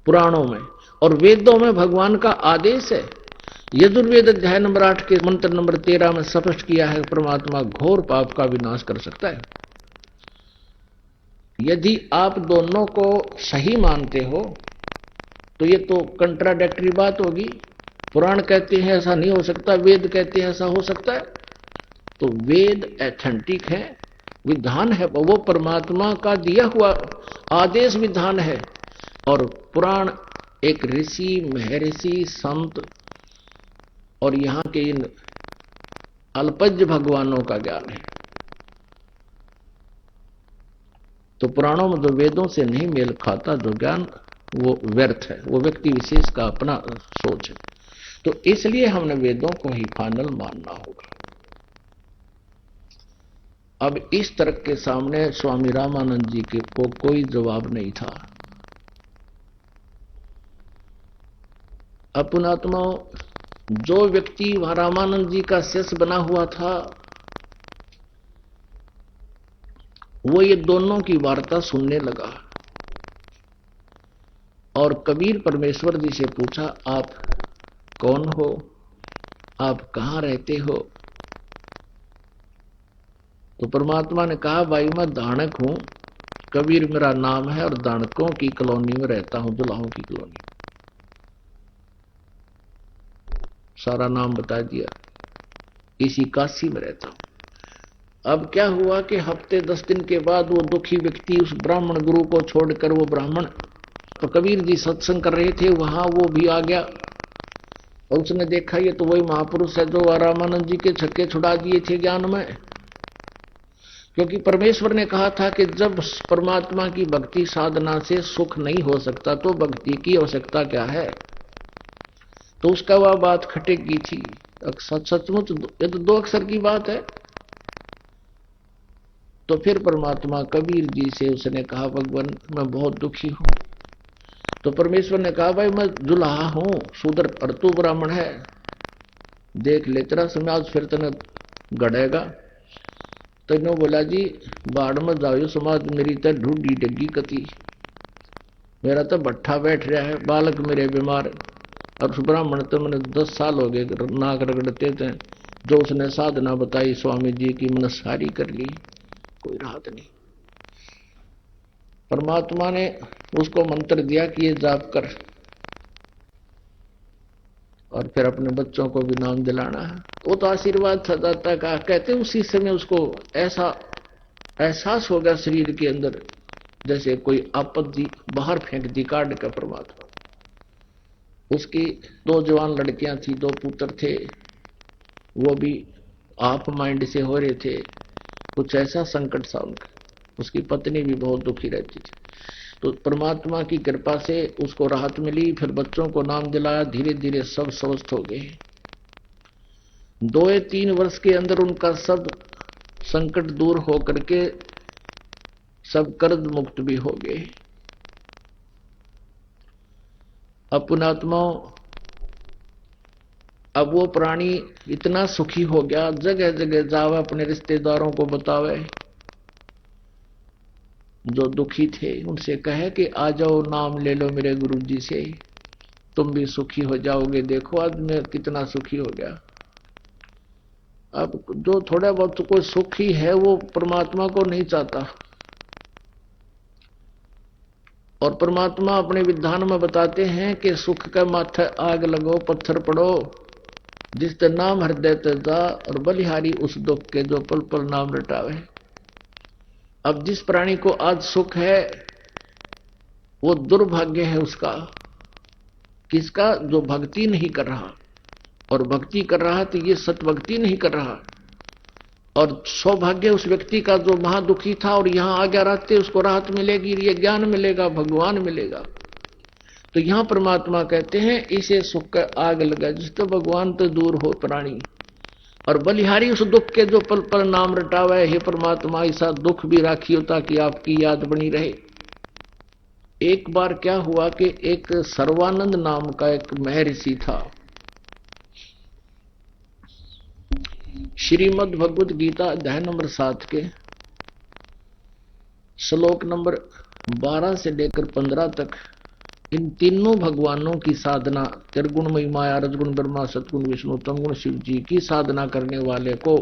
पुराणों में और वेदों में भगवान का आदेश है। यजुर्वेद अध्याय नंबर 8 के मंत्र नंबर 13 में स्पष्ट किया है परमात्मा घोर पाप का विनाश कर सकता है। यदि आप दोनों को सही मानते हो तो ये तो कंट्राडिक्टरी बात होगी। पुराण कहते हैं ऐसा नहीं हो सकता, वेद कहते हैं ऐसा हो सकता है। तो वेद एथेंटिक है, विधान है, वो परमात्मा का दिया हुआ आदेश विधान है। और पुराण एक ऋषि महर्षि संत और यहाँ के इन अल्पज्ञ भगवानों का ज्ञान है। तो पुराणों में जो वेदों से नहीं मेल खाता जो ज्ञान वो व्यर्थ है, वो व्यक्ति विशेष का अपना सोच है। तो इसलिए हमने वेदों को ही फाइनल मानना होगा। अब इस तर्क के सामने स्वामी रामानंद जी के को कोई जवाब नहीं था। अपनात्मा जो व्यक्ति वहां रामानंद जी का शिष्य बना हुआ था वो ये दोनों की वार्ता सुनने लगा और कबीर परमेश्वर जी से पूछा आप कौन हो, आप कहां रहते हो? तो परमात्मा ने कहा भाई मैं दानक हूं, कबीर मेरा नाम है और दानकों की कॉलोनी में रहता हूं, दुल्हाओं की कॉलोनी। सारा नाम बता दिया, इसी काशी में रहता हूं। अब क्या हुआ कि हफ्ते 10 दिन के बाद वो दुखी व्यक्ति उस ब्राह्मण गुरु को छोड़कर, वो ब्राह्मण तो कबीर जी सत्संग कर रहे थे वहां, वो भी आ गया और उसने देखा ये तो वही महापुरुष है जो रामानंद जी के छक्के छुड़ा दिए थे ज्ञान में। क्योंकि परमेश्वर ने कहा था कि जब परमात्मा की भक्ति साधना से सुख नहीं हो सकता तो भक्ति की आवश्यकता क्या है। तो उसका वह बात खटेगी थी। सचमुच ये तो 2 अक्षर की बात है। तो फिर परमात्मा कबीर जी से उसने कहा भगवान मैं बहुत दुखी हूं। तो परमेश्वर ने कहा भाई मैं दुल्हा हूं, शूद्र और तू ब्राह्मण है, देख ले तेरा समाज फिर तने गड़ेगा। तो इन्होंने बोला जी बाढ़ में जाओ समाज, मेरी तो ढूंढी डगी कती, मेरा तो भट्ठा बैठ रहा है, बालक मेरे बीमार और उस ब्राह्मण तो मैंने 10 साल हो गए नाक रगड़ते थे। जो उसने साधना बताई स्वामी जी की मैंने सारी कर ली, कोई राहत नहीं। परमात्मा ने उसको मंत्र दिया कि ये जाप कर और फिर अपने बच्चों को भी नाम दिलाना है। वो तो आशीर्वाद सदाता का कहते उसी समय उसको ऐसा एहसास हो गया शरीर के अंदर जैसे कोई आपत्ति बाहर फेंक दी काट का परमात्मा। उसकी 2 जवान लड़कियां थी, 2 पुत्र थे, वो भी आप माइंड से हो रहे थे। कुछ ऐसा संकट सा उनका। उसकी पत्नी भी बहुत दुखी रहती थी। तो परमात्मा की कृपा से उसको राहत मिली। फिर बच्चों को नाम दिलाया, धीरे धीरे सब स्वस्थ हो गए। 2 या 3 वर्ष के अंदर उनका सब संकट दूर हो करके सब कर्ज मुक्त भी हो गए। अब पुण्यात्माओं, अब वो प्राणी इतना सुखी हो गया, जगह जगह जावे, अपने रिश्तेदारों को बतावे, जो दुखी थे उनसे कहे कि आ जाओ, नाम ले लो मेरे गुरुजी से, तुम भी सुखी हो जाओगे। देखो आज मैं कितना सुखी हो गया। अब जो थोड़ा बहुत कोई सुखी है वो परमात्मा को नहीं चाहता। और परमात्मा अपने विधान में बताते हैं कि सुख के माथे आग लगो, पत्थर पड़ो, जिस ते नाम हृदय ते जा, और बलिहारी उस दुख के जो पल पल नाम रटावे। अब जिस प्राणी को आज सुख है वो दुर्भाग्य है उसका। किसका? जो भक्ति नहीं कर रहा। और भक्ति कर रहा तो ये सत भक्ति नहीं कर रहा। और सौभाग्य उस व्यक्ति का जो महादुखी था और यहां आ गया रहते, उसको राहत मिलेगी, ये ज्ञान मिलेगा, भगवान मिलेगा। तो यहां परमात्मा कहते हैं इसे सुख का आग लगा, जिससे भगवान तो दूर हो प्राणी। और बलिहारी उस दुख के जो पल पल नाम रटावे। हे परमात्मा ऐसा दुख भी राखियो ताकि आपकी याद बनी रहे। एक बार क्या हुआ कि एक सर्वानंद नाम का एक महर्षि था। श्रीमद् भगवत गीता अध्याय नंबर 7 के श्लोक नंबर 12 से लेकर 15 तक इन तीनों भगवानों की साधना, त्रिगुणमयी माया, रजगुण ब्रह्मा, सतगुण विष्णु, तमगुण शिव जी की साधना करने वाले को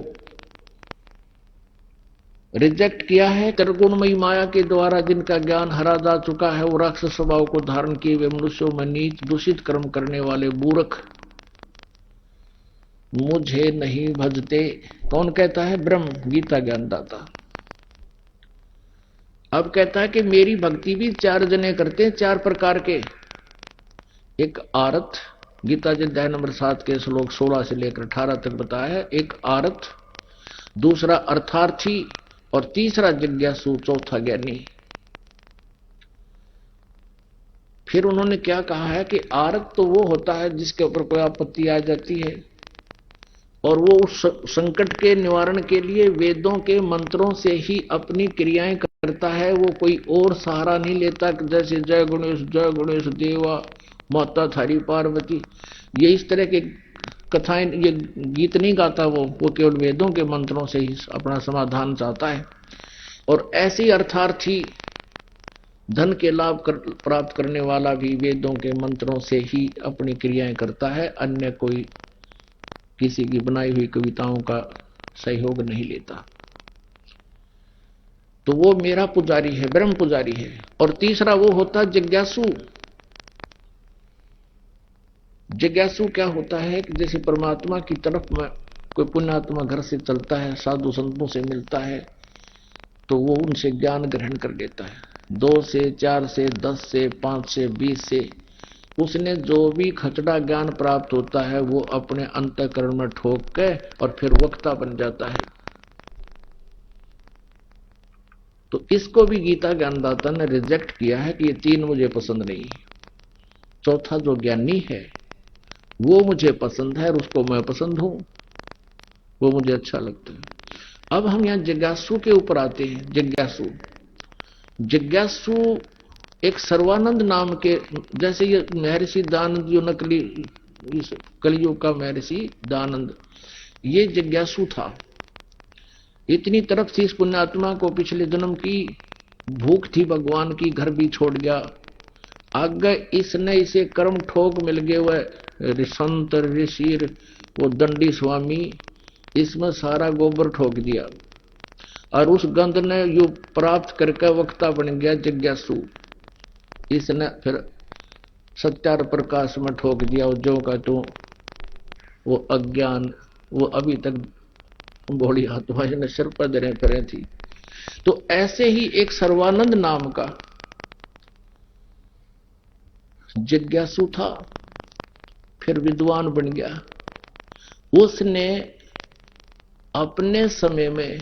रिजेक्ट किया है। त्रिगुणमयी माया के द्वारा जिनका ज्ञान हरा जा चुका है, वो राक्षस स्वभाव को धारण किए वे मनुष्यों में नीच दूषित कर्म करने वाले मूर्ख मुझे नहीं भजते। कौन कहता है? ब्रह्म, गीता ज्ञानदाता। अब कहता है कि मेरी भक्ति भी 4 जने करते हैं, 4 प्रकार के। एक आरत, गीता जी अध्याय नंबर 7 के श्लोक 16 से लेकर 18 तक बताया है। एक आरत, दूसरा अर्थार्थी, और तीसरा जिज्ञासु, चौथा ज्ञानी। फिर उन्होंने क्या कहा है कि आरत तो वो होता है जिसके ऊपर कोई आपत्ति आ जाती है और वो उस संकट के निवारण के लिए वेदों के मंत्रों से ही अपनी क्रियाएं करता है। वो कोई और सहारा नहीं लेता, जैसे जय गणेश देवा, माता थारी पार्वती, ये इस तरह के कथाएं, ये गीत नहीं गाता। वो केवल वेदों के मंत्रों से ही अपना समाधान चाहता है। और ऐसी अर्थार्थी धन के लाभ प्राप्त करने वाला भी वेदों के मंत्रों से ही अपनी क्रियाएं करता है, अन्य कोई किसी की बनाई हुई कविताओं का सहयोग नहीं लेता। तो वो मेरा पुजारी है, ब्रह्म पुजारी है। और तीसरा वो होता जिज्ञासु। जिज्ञासु क्या होता है कि जैसे परमात्मा की तरफ में कोई पुण्यात्मा घर से चलता है, साधु संतों से मिलता है, तो वो उनसे ज्ञान ग्रहण कर लेता है। 2 से 4 से 10 से 5 से 20 से उसने जो भी खचड़ा ज्ञान प्राप्त होता है वो अपने अंतःकरण में ठोक के और फिर वक्ता बन जाता है। तो इसको भी गीता ज्ञानदाता ने रिजेक्ट किया है कि ये 3 मुझे पसंद नहीं। चौथा जो ज्ञानी है वो मुझे पसंद है और उसको मैं पसंद हूं, वो मुझे अच्छा लगता है। अब हम यहां जिज्ञासु के ऊपर आते हैं। जिज्ञासु एक सर्वानंद नाम के, जैसे ये महर्षि दानंद जो नकली इस कलियुग का महर्षि दानंद, ये जिज्ञासु था। इतनी तरफ थी इस पुण्यात्मा को, पिछले जन्म की भूख थी भगवान की, घर भी छोड़ गया। आगे इसने इसे कर्म ठोक मिल गए, वह संत ऋषि वो दंडी स्वामी, इसमें सारा गोबर ठोक दिया और उस गंध ने यू प्राप्त करके वक्ता बन गया जिज्ञासु। इसने फिर सत्यार प्रकाश में ठोक दिया जो का तो वो अज्ञान, वो अभी तक भोली आत्मा ने सिर पर धरे फिरे थी। तो ऐसे ही एक सर्वानंद नाम का जिज्ञासु था। फिर विद्वान बन गया। उसने अपने समय में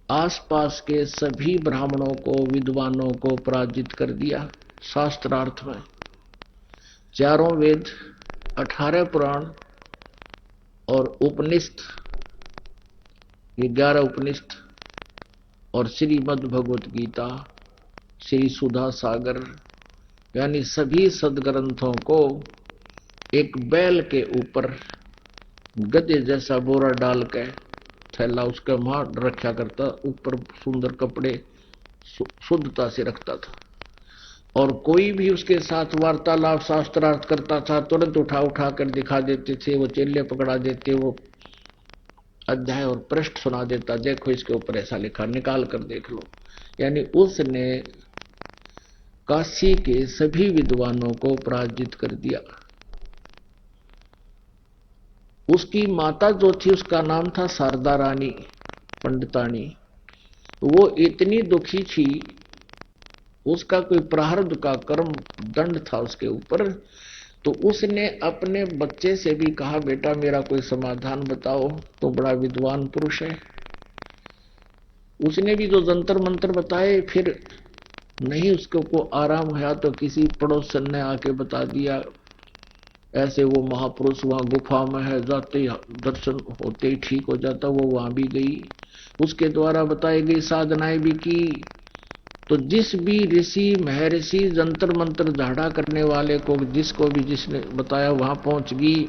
आसपास के सभी ब्राह्मणों को, विद्वानों को पराजित कर दिया। शास्त्रार्थ में 4 वेद, 18 पुराण और उपनिषद, ये 11 उपनिषद और श्रीमद् भगवत गीता, श्री सुधा सागर, यानी सभी सदग्रंथों को एक बैल के ऊपर गधे जैसा बोरा डाल के थैला उसका वहां रखा करता, ऊपर सुंदर कपड़े शुद्धता से रखता था। और कोई भी उसके साथ वार्तालाप शास्त्रार्थ करता था, तुरंत उठा उठा कर दिखा देते थे। वो चेले पकड़ा देते, वो अध्याय और पृष्ठ सुना देता, देखो इसके ऊपर ऐसा लिखा, निकाल कर देख लो। यानी उसने काशी के सभी विद्वानों को पराजित कर दिया। उसकी माता जो थी उसका नाम था शारदा रानी पंडितानी। वो इतनी दुखी थी, उसका कोई प्रारब्ध का कर्म दंड था उसके ऊपर, तो उसने अपने बच्चे से भी कहा, बेटा मेरा कोई समाधान बताओ, तो बड़ा विद्वान पुरुष है। उसने भी जो जंतर मंत्र बताए, फिर नहीं उसको आराम हुआ तो किसी पड़ोसन ने आके बता दिया, ऐसे वो महापुरुष वहां गुफा में है, जाते ही दर्शन होते ही ठीक हो जाता। वो वहां भी गई, उसके द्वारा बताई गई साधनाएं भी की। तो जिस भी ऋषि महर्षि जंतर मंत्र झाड़ा करने वाले को, जिसको भी जिसने बताया वहां पहुंच गई।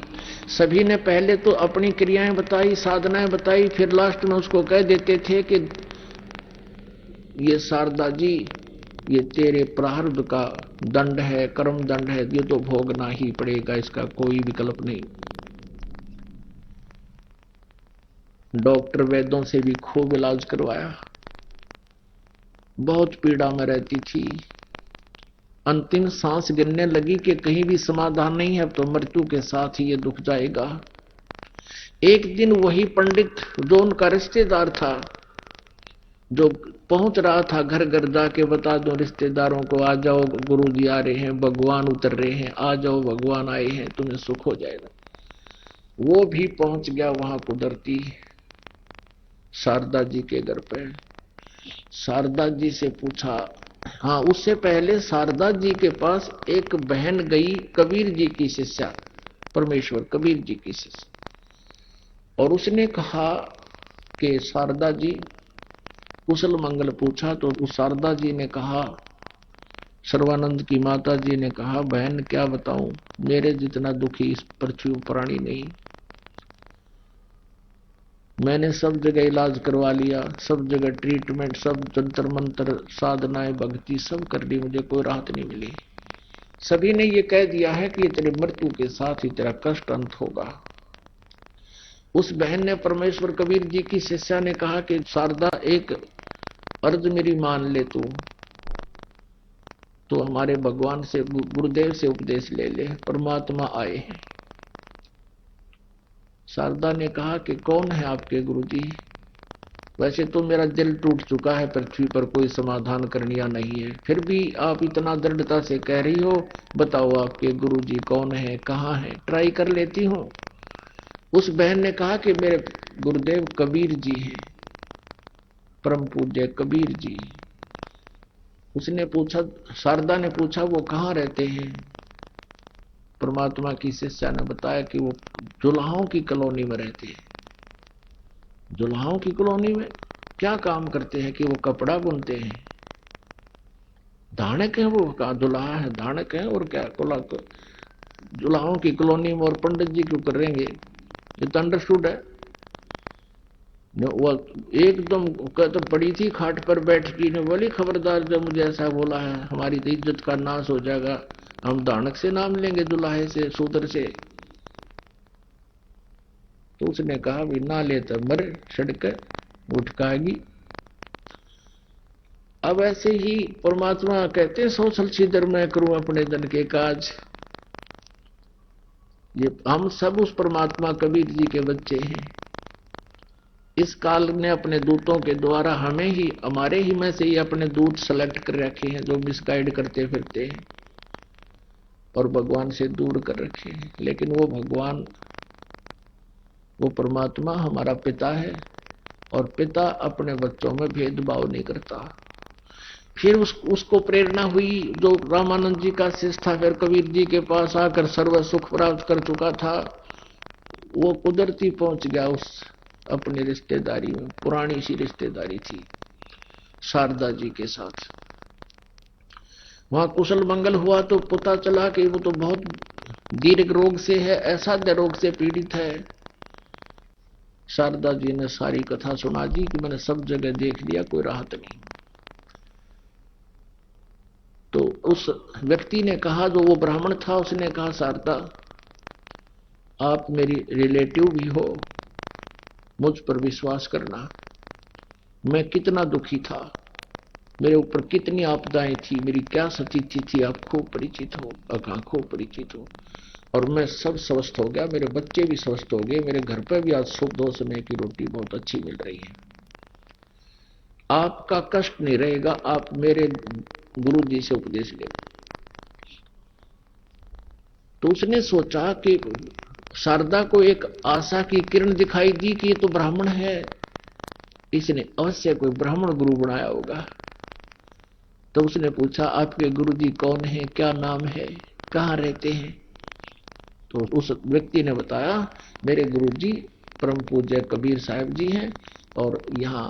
सभी ने पहले तो अपनी क्रियाएं बताई, साधनाएं बताई, फिर लास्ट में उसको कह देते थे कि ये शारदा जी, ये तेरे प्रारब्ध का दंड है, कर्म दंड है, ये तो भोगना ही पड़ेगा, इसका कोई विकल्प नहीं। डॉक्टर वैद्यों से भी खूब इलाज करवाया, बहुत पीड़ा में रहती थी। अंतिम सांस गिरने लगी कि कहीं भी समाधान नहीं है, अब तो मृत्यु के साथ ही ये दुख जाएगा। एक दिन वही पंडित जो उनका रिश्तेदार था, जो पहुंच रहा था घर घर जाके बता दो रिश्तेदारों को, आ जाओ गुरु जी आ रहे हैं, भगवान उतर रहे हैं, आ जाओ भगवान आए हैं, तुम्हें सुख हो जाएगा। वो भी पहुंच गया वहां कुदरती शारदा जी के घर पे। शारदा जी से पूछा, हाँ उससे पहले शारदा जी के पास एक बहन गई, कबीर जी की शिष्या, परमेश्वर कबीर जी की शिष्या, और उसने कहा कि शारदा जी कुशल मंगल पूछा। तो उस शारदा जी ने कहा, सर्वानंद की माता जी ने कहा, बहन क्या बताऊं, मेरे जितना दुखी इस पृथ्वी प्राणी नहीं। मैंने सब जगह इलाज करवा लिया, सब जगह ट्रीटमेंट, सब जंतर मंत्र, साधनाएं, भक्ति सब कर ली, मुझे कोई राहत नहीं मिली। सभी ने ये कह दिया है कि तेरे मृत्यु के साथ ही तेरा कष्ट अंत होगा। उस बहन ने, परमेश्वर कबीर जी की शिष्या ने कहा कि शारदा एक अर्ज मेरी मान ले, तो हमारे भगवान से, गुरुदेव से उपदेश ले ले, परमात्मा आए हैं। शारदा ने कहा कि कौन है आपके गुरुजी? वैसे तो मेरा दिल टूट चुका है, पृथ्वी पर कोई समाधान करनिया नहीं है, फिर भी आप इतना दृढ़ता से कह रही हो, बताओ आपके गुरुजी कौन है, कहाँ है, ट्राई कर लेती हूँ। उस बहन ने कहा कि मेरे गुरुदेव कबीर जी हैं, परम पूज्य कबीर जी। उसने पूछा, शारदा ने पूछा, वो कहाँ रहते हैं? परमात्मा की शिष्या ने बताया कि वो जुलाहों की कॉलोनी में रहते हैं। जुलाहों की कॉलोनी में क्या काम करते हैं? कि वो कपड़ा बुनते हैं, धानक है, वो कहा जुलाहा है, धानक है, और क्या जुलाहों की कॉलोनी में, और पंडित जी क्यों करेंगे? ये तो अंडरस्टूड है। वो एकदम तो पड़ी थी खाट पर बैठ की, ने बोली, खबरदार जब मुझे ऐसा बोला है, हमारी तो इज्जत का नाश हो जाएगा, हम दानक से नाम लेंगे, दुल्हे से, शूद्र से। तो उसने कहा, भी ना ले तो मर, सड़क उठकाएगी। अब ऐसे ही परमात्मा कहते, सोशल छिदर मैं करूं अपने धन के काज। ये हम सब उस परमात्मा कबीर जी के बच्चे हैं। इस काल ने अपने दूतों के द्वारा हमें ही, हमारे ही में से ही अपने दूत सेलेक्ट कर रखे हैं, जो मिसगाइड करते फिरते हैं। और भगवान से दूर कर रखे हैं। लेकिन वो भगवान, वो परमात्मा हमारा पिता है और पिता अपने बच्चों में भेदभाव नहीं करता। फिर उसको प्रेरणा हुई, जो रामानंद जी का शिष्य था, फिर कबीर जी के पास आकर सर्व सुख प्राप्त कर चुका था, वो कुदरती पहुंच गया उस अपनी रिश्तेदारी में। पुरानी सी रिश्तेदारी थी शारदा जी के साथ। वहां कुशल मंगल हुआ तो पता चला कि वो तो बहुत दीर्घ रोग से है, असाध्य रोग से पीड़ित है। शारदा जी ने सारी कथा सुना दी कि मैंने सब जगह देख लिया, कोई राहत नहीं। तो उस व्यक्ति ने कहा, जो वो ब्राह्मण था, उसने कहा, शारदा आप मेरी रिलेटिव भी हो, मुझ पर विश्वास करना। मैं कितना दुखी था, मेरे ऊपर कितनी आपदाएं थी, मेरी क्या स्थिति थी, आप खूब परिचित हो, खूब परिचित हो। और मैं सब स्वस्थ हो गया, मेरे बच्चे भी स्वस्थ हो गए, मेरे घर पर भी आज सुख 2 समय की रोटी बहुत अच्छी मिल रही है। आपका कष्ट नहीं रहेगा, आप मेरे गुरु जी से उपदेश ले। तो उसने सोचा कि शारदा को एक आशा की किरण दिखाई दी कि ये तो ब्राह्मण है, इसने अवश्य कोई ब्राह्मण गुरु बनाया होगा। तो उसने पूछा, आपके गुरुजी कौन है, क्या नाम है, कहाँ रहते हैं? तो उस व्यक्ति ने बताया, मेरे गुरुजी परम पूज्य कबीर साहब जी हैं और यहाँ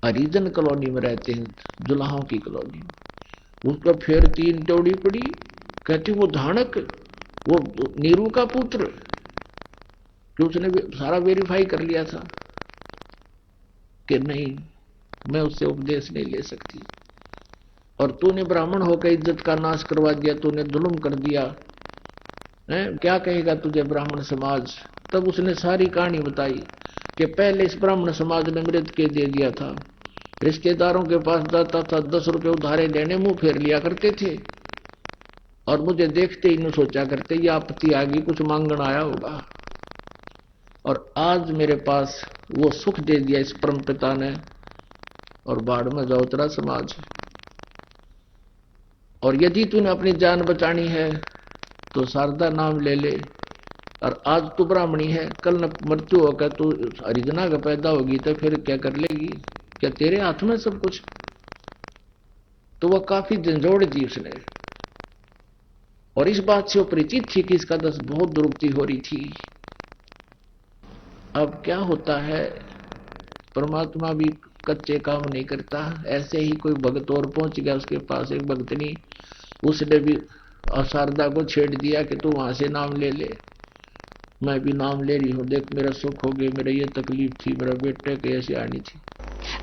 हरिजन कॉलोनी में रहते हैं, जुलाहों की कॉलोनी में। उसका फिर 3 टोड़ी पड़ी, कहती वो धानक, वो नीरू का पुत्र, जो उसने सारा वेरीफाई कर लिया था कि नहीं, मैं उससे उपदेश नहीं ले सकती। और तूने ब्राह्मण होकर इज्जत का नाश करवा दिया, तूने जुल्म कर दिया है, क्या कहेगा तुझे ब्राह्मण समाज? तब उसने सारी कहानी बताई कि पहले इस ब्राह्मण समाज ने मृत के दे दिया था, रिश्तेदारों के पास जाता था, 10 रुपए उधारे लेने मुंह फेर लिया करते थे, और मुझे देखते ही न सोचा करते ये आपत्ति आ गई, कुछ मांगण आया होगा। और आज मेरे पास वो सुख दे दिया इस परम पिता ने, और बाढ़ में जाओ तेरा समाज। और यदि तूने अपनी जान बचानी है तो शारदा नाम ले ले, और आज तू ब्राह्मणी है, कल न मृत्यु होकर तू हरिजना का पैदा होगी तो फिर क्या कर लेगी? क्या तेरे हाथ में सब कुछ? तो वह काफी झंझोड़ दी उसने, और इस बात से वो परिचित थी कि इसका 10 बहुत दुरुक्ति हो रही थी। अब क्या होता है, परमात्मा भी कच्चे काम नहीं करता। ऐसे ही कोई भगत और पहुंच गया उसके पास, एक भगतनी, उसने भी शारदा को छेड़ दिया कि तू वहां से नाम ले ले। मैं भी नाम ले रही हूं, देख मेरा सुख हो गया, मेरा ये तकलीफ थी, मेरा बेटे की ऐसी आनी थी।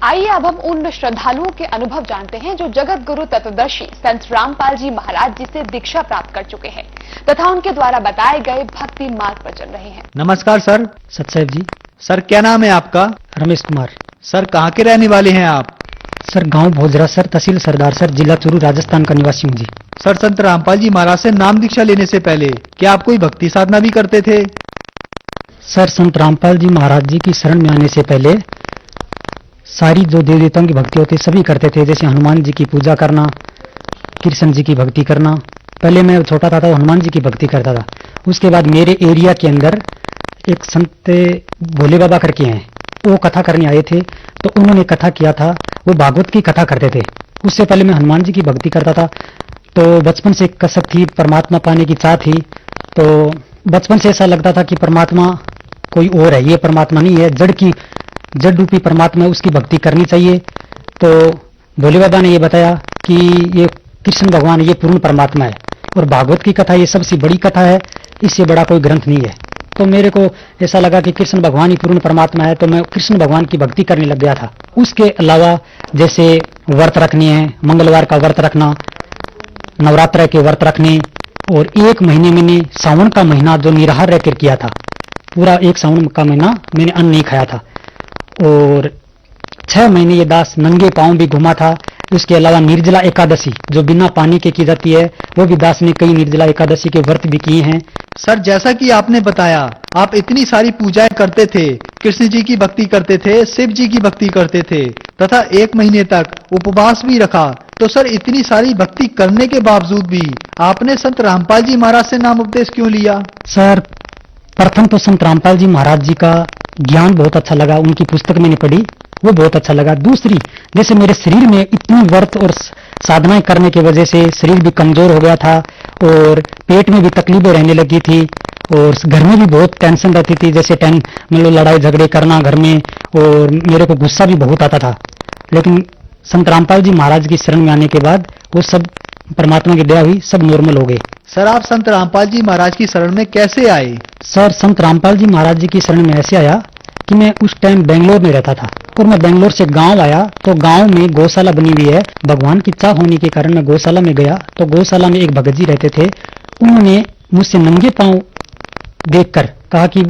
आइए अब हम उन श्रद्धालुओं के अनुभव जानते हैं जो जगत गुरु तत्वदर्शी संत रामपाल जी महाराज जी से दीक्षा प्राप्त कर चुके हैं तथा उनके द्वारा बताए गए भक्ति मार्ग पर चल रहे हैं। नमस्कार सर। सतसाहिब जी। सर क्या नाम है आपका? रमेश कुमार। सर कहाँ के रहने वाले हैं आप? सर गांव भोजरा सर, तहसील सरदार सर, जिला चूरू, राजस्थान का निवासी हूँ जी। सर संत रामपाल जी महाराज से नाम दीक्षा लेने से पहले क्या आप कोई भक्ति साधना भी करते थे? सर संत रामपाल जी महाराज जी की शरण में आने से पहले सारी जो देवी देवताओं की भक्ति होती सभी करते थे, जैसे हनुमान जी की पूजा करना, कृष्ण जी की भक्ति करना। पहले मैं छोटा था तो हनुमान जी की भक्ति करता था। उसके बाद मेरे एरिया के अंदर एक संत भोले बाबा करके हैं, वो कथा करने आए थे, तो उन्होंने कथा किया था, वो भागवत की कथा करते थे। उससे पहले मैं हनुमान जी की भक्ति करता था। तो बचपन से कसक थी, परमात्मा पाने की चाह थी। तो बचपन से ऐसा लगता था कि परमात्मा कोई और है, ये परमात्मा नहीं है, जड़ रूपी परमात्मा है, उसकी भक्ति करनी चाहिए। तो भोले बाबा ने ये बताया कि ये कृष्ण भगवान ये पूर्ण परमात्मा है, और भागवत की कथा ये सबसे बड़ी कथा है, इससे बड़ा कोई ग्रंथ नहीं है। तो मेरे को ऐसा लगा कि कृष्ण भगवान ही पूर्ण परमात्मा है, तो मैं कृष्ण भगवान की भक्ति करने लग गया था। उसके अलावा जैसे व्रत रखने हैं, मंगलवार का व्रत रखना, नवरात्र के व्रत रखने, और 1 महीने मैंने सावन का महीना जो निराहार रहकर किया था, पूरा 1 सावन का महीना मैंने अन्न नहीं खाया था। और 6 महीने ये दास नंगे पांव भी घुमा था। उसके अलावा निर्जला एकादशी जो बिना पानी के की जाती है, वो भी दास ने कई निर्जला एकादशी के व्रत भी किए हैं। सर जैसा कि आपने बताया आप इतनी सारी पूजाएं करते थे, कृष्ण जी की भक्ति करते थे, शिव जी की भक्ति करते थे, तथा 1 महीने तक उपवास भी रखा, तो सर इतनी सारी भक्ति करने के बावजूद भी आपने संत रामपाल जी महाराज से नाम उपदेश क्यों लिया? सर प्रथम तो संत रामपाल जी महाराज जी का ज्ञान बहुत अच्छा लगा, उनकी पुस्तक मैंने पढ़ी, वो बहुत अच्छा लगा। दूसरी, जैसे मेरे शरीर में इतनी व्रत और साधनाएं करने की वजह से शरीर भी कमजोर हो गया था और पेट में भी तकलीफें रहने लगी थी और घर में भी बहुत टेंशन रहती थी, जैसे मतलब लड़ाई झगड़े करना घर में, और मेरे को गुस्सा भी बहुत आता था। लेकिन संत रामपाल जी महाराज की शरण में आने के बाद वो सब परमात्मा की दया हुई, सब नॉर्मल हो गए। सर आप संत रामपाल जी महाराज की शरण में कैसे आए? सर संत रामपाल जी महाराज जी की शरण में ऐसे आया कि मैं उस टाइम बेंगलोर में रहता था और मैं बेंगलोर से गांव आया, तो गांव में गौशाला बनी हुई है। भगवान की चाह होने के कारण मैं गौशाला में गया, तो गौशाला में एक भगत जी रहते थे। उन्होंने मुझसे नंगे पांव देखकर कहा कि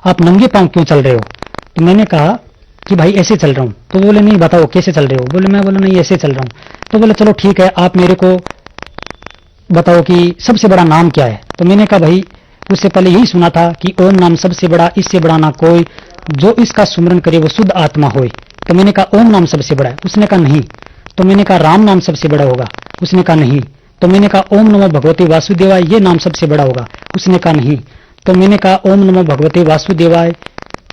आप नंगे पांव क्यों चल रहे हो? तो मैंने कहा कि भाई ऐसे चल रहा हूं। तो बोले नहीं बताओ कैसे चल रहे हो? बोले मैं बोला नहीं ऐसे चल रहा हूं। तो बोले चलो ठीक है, आप मेरे को बताओ कि सबसे बड़ा नाम क्या है? तो मैंने कहा भाई उससे पहले यही सुना था कि ओम नाम सबसे बड़ा, इससे बड़ा ना कोई, जो इसका सुमरन करे वो शुद्ध आत्मा होए। तो मैंने कहा ओम नाम सबसे बड़ा है। उसने कहा नहीं। तो मैंने कहा राम नाम सबसे बड़ा होगा। उसने कहा नहीं। तो मैंने कहा ओम नमो भगवते वासुदेवाय ये नाम सबसे बड़ा होगा। उसने कहा नहीं। तो मैंने कहा ओम नमो भगवते वासुदेवाय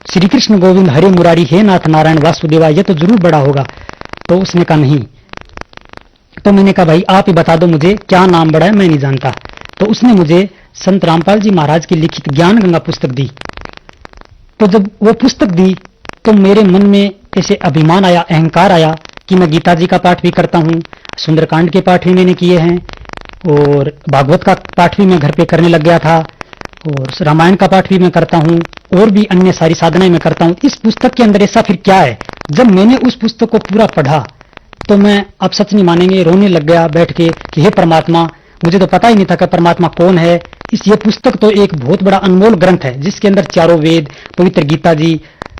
श्री कृष्ण गोविंद हरे मुरारी हे नाथ नारायण वासुदेवाय ये तो जरूर बड़ा होगा। तो उसने कहा नहीं। तो मैंने कहा भाई आप ही बता दो मुझे क्या नाम बड़ा है, मैं नहीं जानता। तो उसने मुझे संत रामपाल जी महाराज की लिखित ज्ञान गंगा पुस्तक दी। तो जब वो पुस्तक दी तो मेरे मन में ऐसे अभिमान आया, अहंकार आया कि मैं गीता जी का पाठ भी करता हूँ, सुंदरकांड के पाठ भी मैंने किए हैं और भागवत का पाठ भी मैं घर पे करने लग गया था और रामायण का पाठ भी मैं करता हूँ और भी अन्य सारी साधनाएं मैं करता हूँ। इस पुस्तक के अंदर ऐसा फिर क्या है? जब मैंने उस पुस्तक को पूरा पढ़ा तो मैं, आप सच नहीं मानेंगे, रोने लग गया बैठ के कि हे परमात्मा, मुझे तो पता ही नहीं था कि परमात्मा कौन है। ये पुस्तक तो एक बहुत बड़ा अनमोल ग्रंथ है जिसके अंदर चारों वेद, पवित्र गीता जी,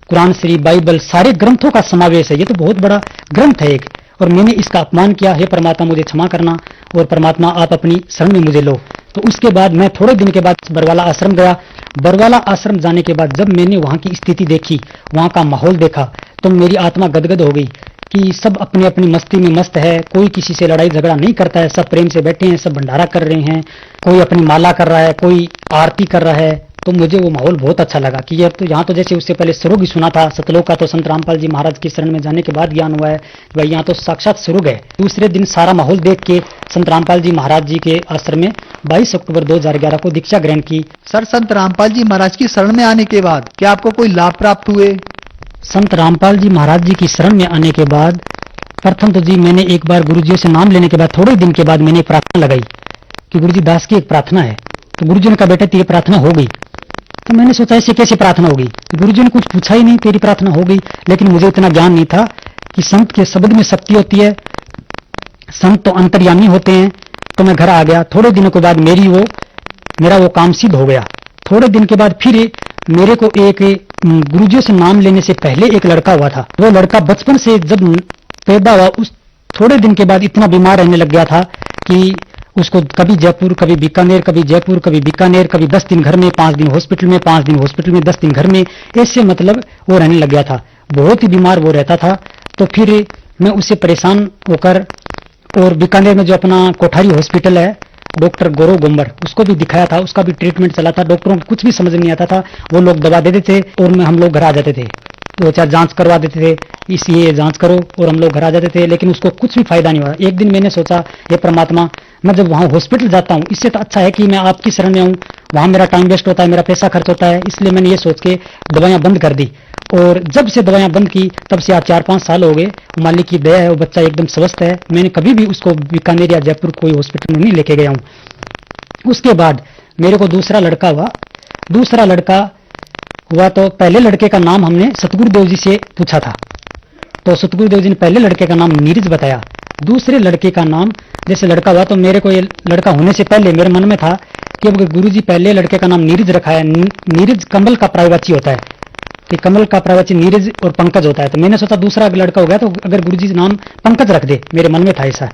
कुरान शरीफ, बाइबल, सारे ग्रंथों का समावेश है। ये तो बहुत बड़ा ग्रंथ है एक, और मैंने इसका अपमान किया। हे परमात्मा मुझे क्षमा करना और परमात्मा आप अपनी शरण में मुझे लो। तो उसके बाद मैं थोड़े दिन के बाद बरवाला आश्रम गया। बरवाला आश्रम जाने के बाद जब मैंने वहां की स्थिति देखी, वहां का माहौल देखा, तो मेरी आत्मा गदगद हो गई कि सब अपनी अपनी मस्ती में मस्त है, कोई किसी से लड़ाई झगड़ा नहीं करता है, सब प्रेम से बैठे हैं, सब भंडारा कर रहे हैं, कोई अपनी माला कर रहा है, कोई आरती कर रहा है। तो मुझे वो माहौल बहुत अच्छा लगा कि यार, तो यहाँ तो जैसे उससे पहले स्वर्ग ही सुना था, सतलोक का तो संत रामपाल जी महाराज की शरण में जाने के बाद ज्ञान हुआ है कि भाई यहाँ तो साक्षात स्वर्ग है। दूसरे दिन सारा माहौल देख के संत रामपाल जी महाराज जी के आश्रम में 22 अक्टूबर 2011 को दीक्षा ग्रहण की। सर संत रामपाल जी महाराज की शरण में आने के बाद क्या आपको कोई लाभ प्राप्त हुए? संत रामपाल जी महाराज जी की शरण में आने के बाद प्रथम तो जी मैंने एक बार गुरुजी से नाम लेने के बाद थोड़े दिन के बाद मैंने प्रार्थना लगाई कि गुरुजी दास की एक प्रार्थना है। तो गुरुजी ने कहा बेटा तेरी प्रार्थना हो गई। तो मैंने सोचा ऐसे कैसे प्रार्थना होगी? गुरुजी ने कुछ पूछा ही नहीं, तेरी प्रार्थना हो गई। लेकिन मुझे इतना ज्ञान नहीं था कि संत के शब्द में शक्ति होती है, संत तो अंतर्यामी होते हैं। तो मैं घर आ गया। थोड़े दिनों के बाद मेरा वो काम सिद्ध हो गया। थोड़े दिन के बाद फिर मेरे को एक गुरुजी से नाम लेने से पहले एक लड़का हुआ था। वो लड़का बचपन से जब पैदा हुआ उस थोड़े दिन के बाद इतना बीमार रहने लग गया था कि उसको कभी जयपुर, कभी बीकानेर, कभी जयपुर, कभी बीकानेर, कभी 10 दिन घर में, 5 दिन हॉस्पिटल में, 5 दिन हॉस्पिटल में, 10 दिन घर में, ऐसे मतलब वो रहने लग गया था। बहुत ही बीमार वो रहता था। तो फिर मैं उससे परेशान होकर और बीकानेर में जो अपना कोठारी हॉस्पिटल है, डॉक्टर गौरव गोम्बर, उसको भी दिखाया था, उसका भी ट्रीटमेंट चला था। डॉक्टरों को कुछ भी समझ नहीं आता था, वो लोग दवा देते थे और हम लोग घर आ जाते थे। तो चाहे जांच करवा देते थे, इसलिए जांच करो, और हम लोग घर आ जाते थे, लेकिन उसको कुछ भी फायदा नहीं हुआ। एक दिन मैंने सोचा हे परमात्मा, मैं जब वहां हॉस्पिटल जाता हूँ इससे तो अच्छा है कि मैं आपकी शरण में आऊं, वहां मेरा टाइम वेस्ट होता है, मेरा पैसा खर्च होता है। इसलिए मैंने ये सोच के दवाइयां बंद कर दी। और जब से दवाइयां बंद की तब से आज 4-5 साल हो गए। मालिक की दया है, वो बच्चा एकदम स्वस्थ है। मैंने कभी भी उसको बीकानेर या जयपुर कोई हॉस्पिटल में नहीं लेके गया हूं। उसके बाद मेरे को दूसरा लड़का हुआ तो पहले लड़के का नाम हमने सतगुरुदेव जी से पूछा था। तो सतगुरुदेव जी ने पहले लड़के का नाम नीरज बताया। दूसरे लड़के का नाम जैसे लड़का हुआ तो मेरे को ये लड़का होने से पहले मेरे मन में था कि अब गुरुजी पहले लड़के का नाम नीरज रखा है, नीरज कमल का प्रायवाची होता है कि कमल का प्रायवाची नीरज और पंकज होता है। तो मैंने सोचा दूसरा लड़का हो गया तो अगर गुरुजी नाम पंकज रख दे, मेरे मन में था ऐसा।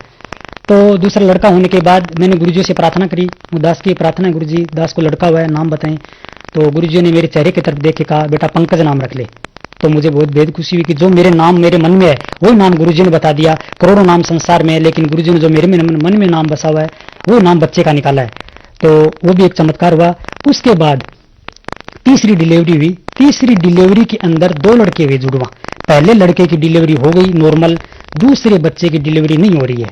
तो दूसरा लड़का होने के बाद मैंने गुरुजी से प्रार्थना करी, दास की प्रार्थना है, गुरुजी दास को लड़का हुआ है, नाम बताएं। तो गुरुजी ने मेरे चेहरे की तरफ देख के कहा बेटा पंकज नाम रख ले। तो मुझे बहुत बेहद खुशी हुई कि जो मेरे नाम मेरे मन में है वही नाम गुरुजी ने बता दिया। करोड़ों नाम संसार में है, लेकिन गुरुजी ने जो मेरे मन में नाम बसा हुआ है वो नाम बच्चे का निकाला है, तो वो भी एक चमत्कार हुआ। उसके बाद तीसरी डिलीवरी हुई। तीसरी डिलीवरी के अंदर 2 लड़के हुए जुड़वा। पहले लड़के की डिलीवरी हो गई नॉर्मल, दूसरे बच्चे की डिलीवरी नहीं हो रही है।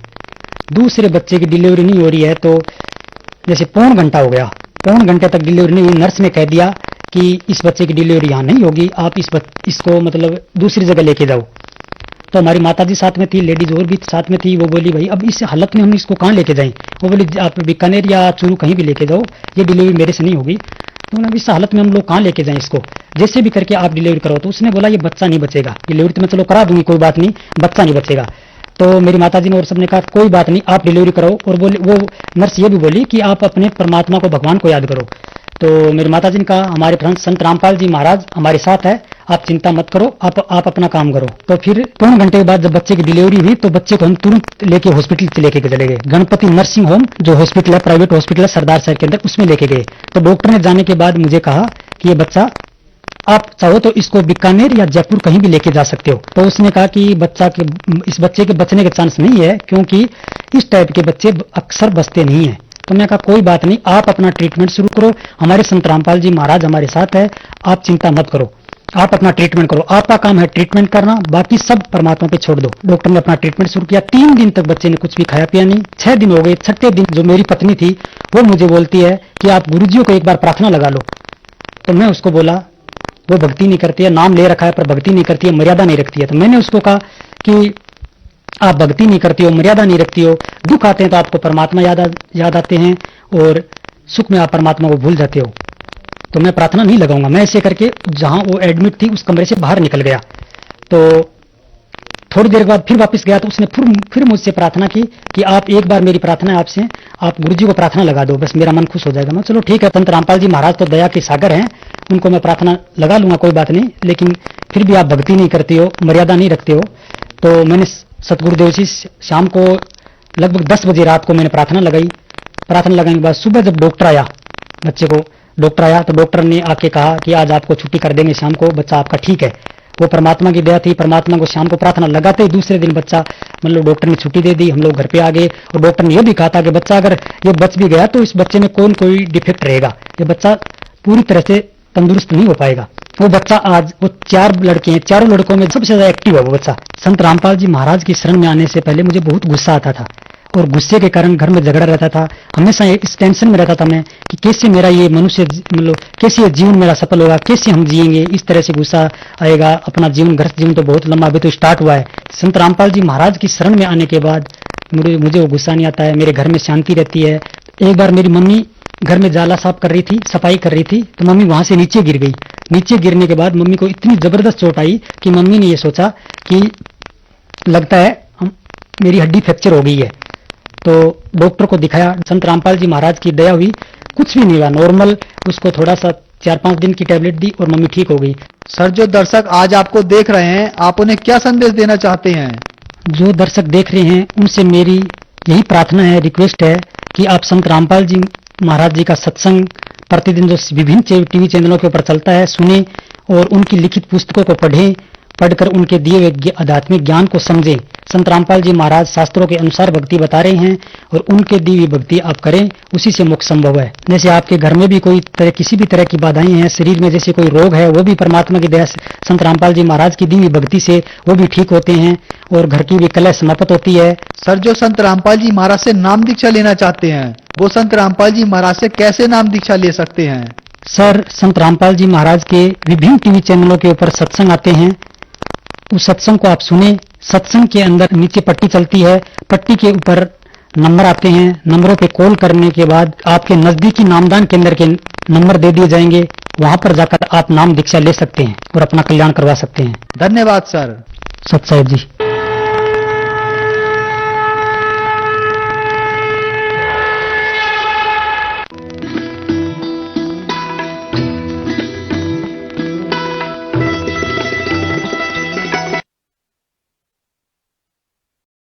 दूसरे बच्चे की डिलीवरी नहीं हो रही है तो जैसे पौन घंटा हो गया, पौन घंटे तक डिलीवरी नहीं हुई। नर्स ने कह दिया कि इस बच्चे की डिलीवरी यहाँ नहीं होगी, आप इसको मतलब दूसरी जगह लेके जाओ। तो हमारी माताजी साथ में थी, लेडीज और भी साथ में थी। वो बोली भाई अब इस हालत में हम इसको कहाँ लेके जाएं। वो बोली आप बीकानेर या चूरू कहीं भी लेके जाओ, ये डिलीवरी मेरे से नहीं होगी। तो बोला इस हालत में हम लोग कहाँ लेके जाएं इसको, जैसे भी करके आप डिलीवरी करो। तो उसने बोला ये बच्चा नहीं बचेगा, डिलीवरी तो मैं चलो करा दूंगी कोई बात नहीं, बच्चा नहीं बचेगा। तो मेरी माताजी ने और सबने कहा कोई बात नहीं आप डिलीवरी करो। और बोले वो नर्स ये भी बोली कि आप अपने परमात्मा को भगवान को याद करो। तो मेरी माताजी ने कहा हमारे संत रामपाल जी महाराज हमारे साथ है, आप चिंता मत करो, आप अपना काम करो। तो फिर 3 घंटे के बाद जब बच्चे की डिलीवरी हुई तो बच्चे को हम तुरंत लेके हॉस्पिटल लेके चले गए। गणपति नर्सिंग होम जो हॉस्पिटल है, प्राइवेट हॉस्पिटल है सरदार शहर के अंदर, उसमें लेके गए। तो डॉक्टर ने जाने के बाद मुझे कहा कि ये बच्चा आप चाहो तो इसको बीकानेर या जयपुर कहीं भी लेके जा सकते हो। तो उसने कहा कि इस बच्चे के बचने के चांस नहीं है, क्योंकि इस टाइप के बच्चे अक्सर बचते नहीं है। तो मैं कहा कोई बात नहीं, आप अपना ट्रीटमेंट शुरू करो, हमारे संत रामपाल जी महाराज हमारे साथ है, आप चिंता मत करो, आप अपना ट्रीटमेंट करो, आपका काम है ट्रीटमेंट करना, बाकी सब परमात्मा पे छोड़ दो। डॉक्टर ने अपना ट्रीटमेंट शुरू किया। 3 दिन तक बच्चे ने कुछ भी खाया पिया नहीं। 6 दिन हो गए। 6ठे दिन जो मेरी पत्नी थी वो मुझे बोलती है कि आप गुरुजियों को एक बार प्रार्थना लगा लो। तो मैं उसको बोला वो भक्ति नहीं करती है, नाम ले रखा है पर भक्ति नहीं करती है, मर्यादा नहीं रखती है। तो मैंने उसको कहा कि आप भक्ति नहीं करती हो, मर्यादा नहीं रखती हो, दुख आते हैं तो आपको परमात्मा याद आते हैं और सुख में आप परमात्मा को भूल जाते हो, तो मैं प्रार्थना नहीं लगाऊंगा। मैं ऐसे करके जहां वो एडमिट थी उस कमरे से बाहर निकल गया। तो थोड़ी देर बाद फिर वापस गया तो उसने फिर मुझसे प्रार्थना की कि आप एक बार मेरी प्रार्थना है आपसे, आप गुरुजी को प्रार्थना लगा दो, बस मेरा मन खुश हो जाएगा। मैं चलो ठीक है, संत रामपाल जी महाराज तो दया के सागर हैं, उनको मैं प्रार्थना लगा लूंगा कोई बात नहीं, लेकिन फिर भी आप भक्ति नहीं करते हो, मर्यादा नहीं रखते हो। तो मैंने सतगुरुदेव जी शाम को लगभग 10 बजे रात को मैंने प्रार्थना लगाई। प्रार्थना लगाने के बाद सुबह जब डॉक्टर आया, बच्चे को डॉक्टर आया तो डॉक्टर ने आके कहा कि आज आपको छुट्टी कर देंगे शाम को, बच्चा आपका ठीक है। वो परमात्मा की दया थी। परमात्मा को शाम को प्रार्थना लगाते ही दूसरे दिन बच्चा मतलब डॉक्टर ने छुट्टी दे दी, हम लोग घर पे आ गए। और डॉक्टर ने यह भी कहा था कि बच्चा अगर ये बच भी गया तो इस बच्चे में कोई डिफेक्ट रहेगा, ये बच्चा पूरी तरह से तंदुरुस्त नहीं हो पाएगा। वो बच्चा आज वो 4 लड़के हैं, चारों लड़कों में सबसे ज्यादा एक्टिव है वो बच्चा। संत रामपाल जी महाराज की शरण में आने से पहले मुझे बहुत गुस्सा आता था और गुस्से के कारण घर में झगड़ा रहता था। हमेशा इस टेंशन में रहता था मैं कि कैसे मेरा ये मनुष्य मतलब कैसे ये जीवन मेरा सफल होगा, कैसे हम जिएंगे। इस तरह से गुस्सा आएगा। अपना जीवन गृहस्थ जीवन तो बहुत लंबा अभी तो स्टार्ट हुआ है। संत रामपाल जी महाराज की शरण में आने के बाद मुझे वो गुस्सा नहीं आता है, मेरे घर में शांति रहती है। एक बार मेरी मम्मी घर में जाला साफ कर रही थी, सफाई कर रही थी, तो मम्मी वहां से नीचे गिर गई। नीचे गिरने के बाद मम्मी को इतनी जबरदस्त चोट आई कि मम्मी ने ये सोचा कि लगता है मेरी हड्डी फ्रैक्चर हो गई है। तो डॉक्टर को दिखाया, संत रामपाल जी महाराज की दया हुई, कुछ भी नहीं हुआ, नॉर्मल। उसको थोड़ा सा 4-5 दिन की टैबलेट दी और मम्मी ठीक हो गई। सर, जो दर्शक आज आपको देख रहे हैं, आप उन्हें क्या संदेश देना चाहते हैं? जो दर्शक देख रहे हैं उनसे मेरी यही प्रार्थना है, रिक्वेस्ट है कि आप संत रामपाल जी महाराज जी का सत्संग प्रतिदिन जो विभिन्न टीवी चैनलों के ऊपर चलता है सुने और उनकी लिखित पुस्तकों को पढ़ें, पढ़कर उनके दिए हुए आध्यात्मिक ज्ञान को समझें। संत रामपाल जी महाराज शास्त्रों के अनुसार भक्ति बता रहे हैं और उनके दी हुई भक्ति आप करें, उसी से मोक्ष संभव है। जैसे आपके घर में भी किसी भी तरह की बाधाएं हैं, शरीर में जैसे कोई रोग है, वो भी परमात्मा की दया से संत रामपाल जी महाराज की दी हुई भक्ति से वो भी ठीक होते हैं और घर की भी कलह समाप्त होती है। सर, जो संत रामपाल जी महाराज से नाम दीक्षा लेना चाहते हैं, वो संत रामपाल जी महाराज से कैसे नाम दीक्षा ले सकते हैं? सर, संत रामपाल जी महाराज के विभिन्न टीवी चैनलों के ऊपर सत्संग आते हैं, उस सत्संग को आप सुने। सत्संग के अंदर नीचे पट्टी चलती है, पट्टी के ऊपर नंबर आते हैं, नंबरों पे कॉल करने के बाद आपके नजदीकी नामदान केंद्र के नंबर दे दिए जाएंगे, वहां पर जाकर आप नाम दीक्षा ले सकते हैं और अपना कल्याण करवा सकते हैं। धन्यवाद सर। सत साहिब जी।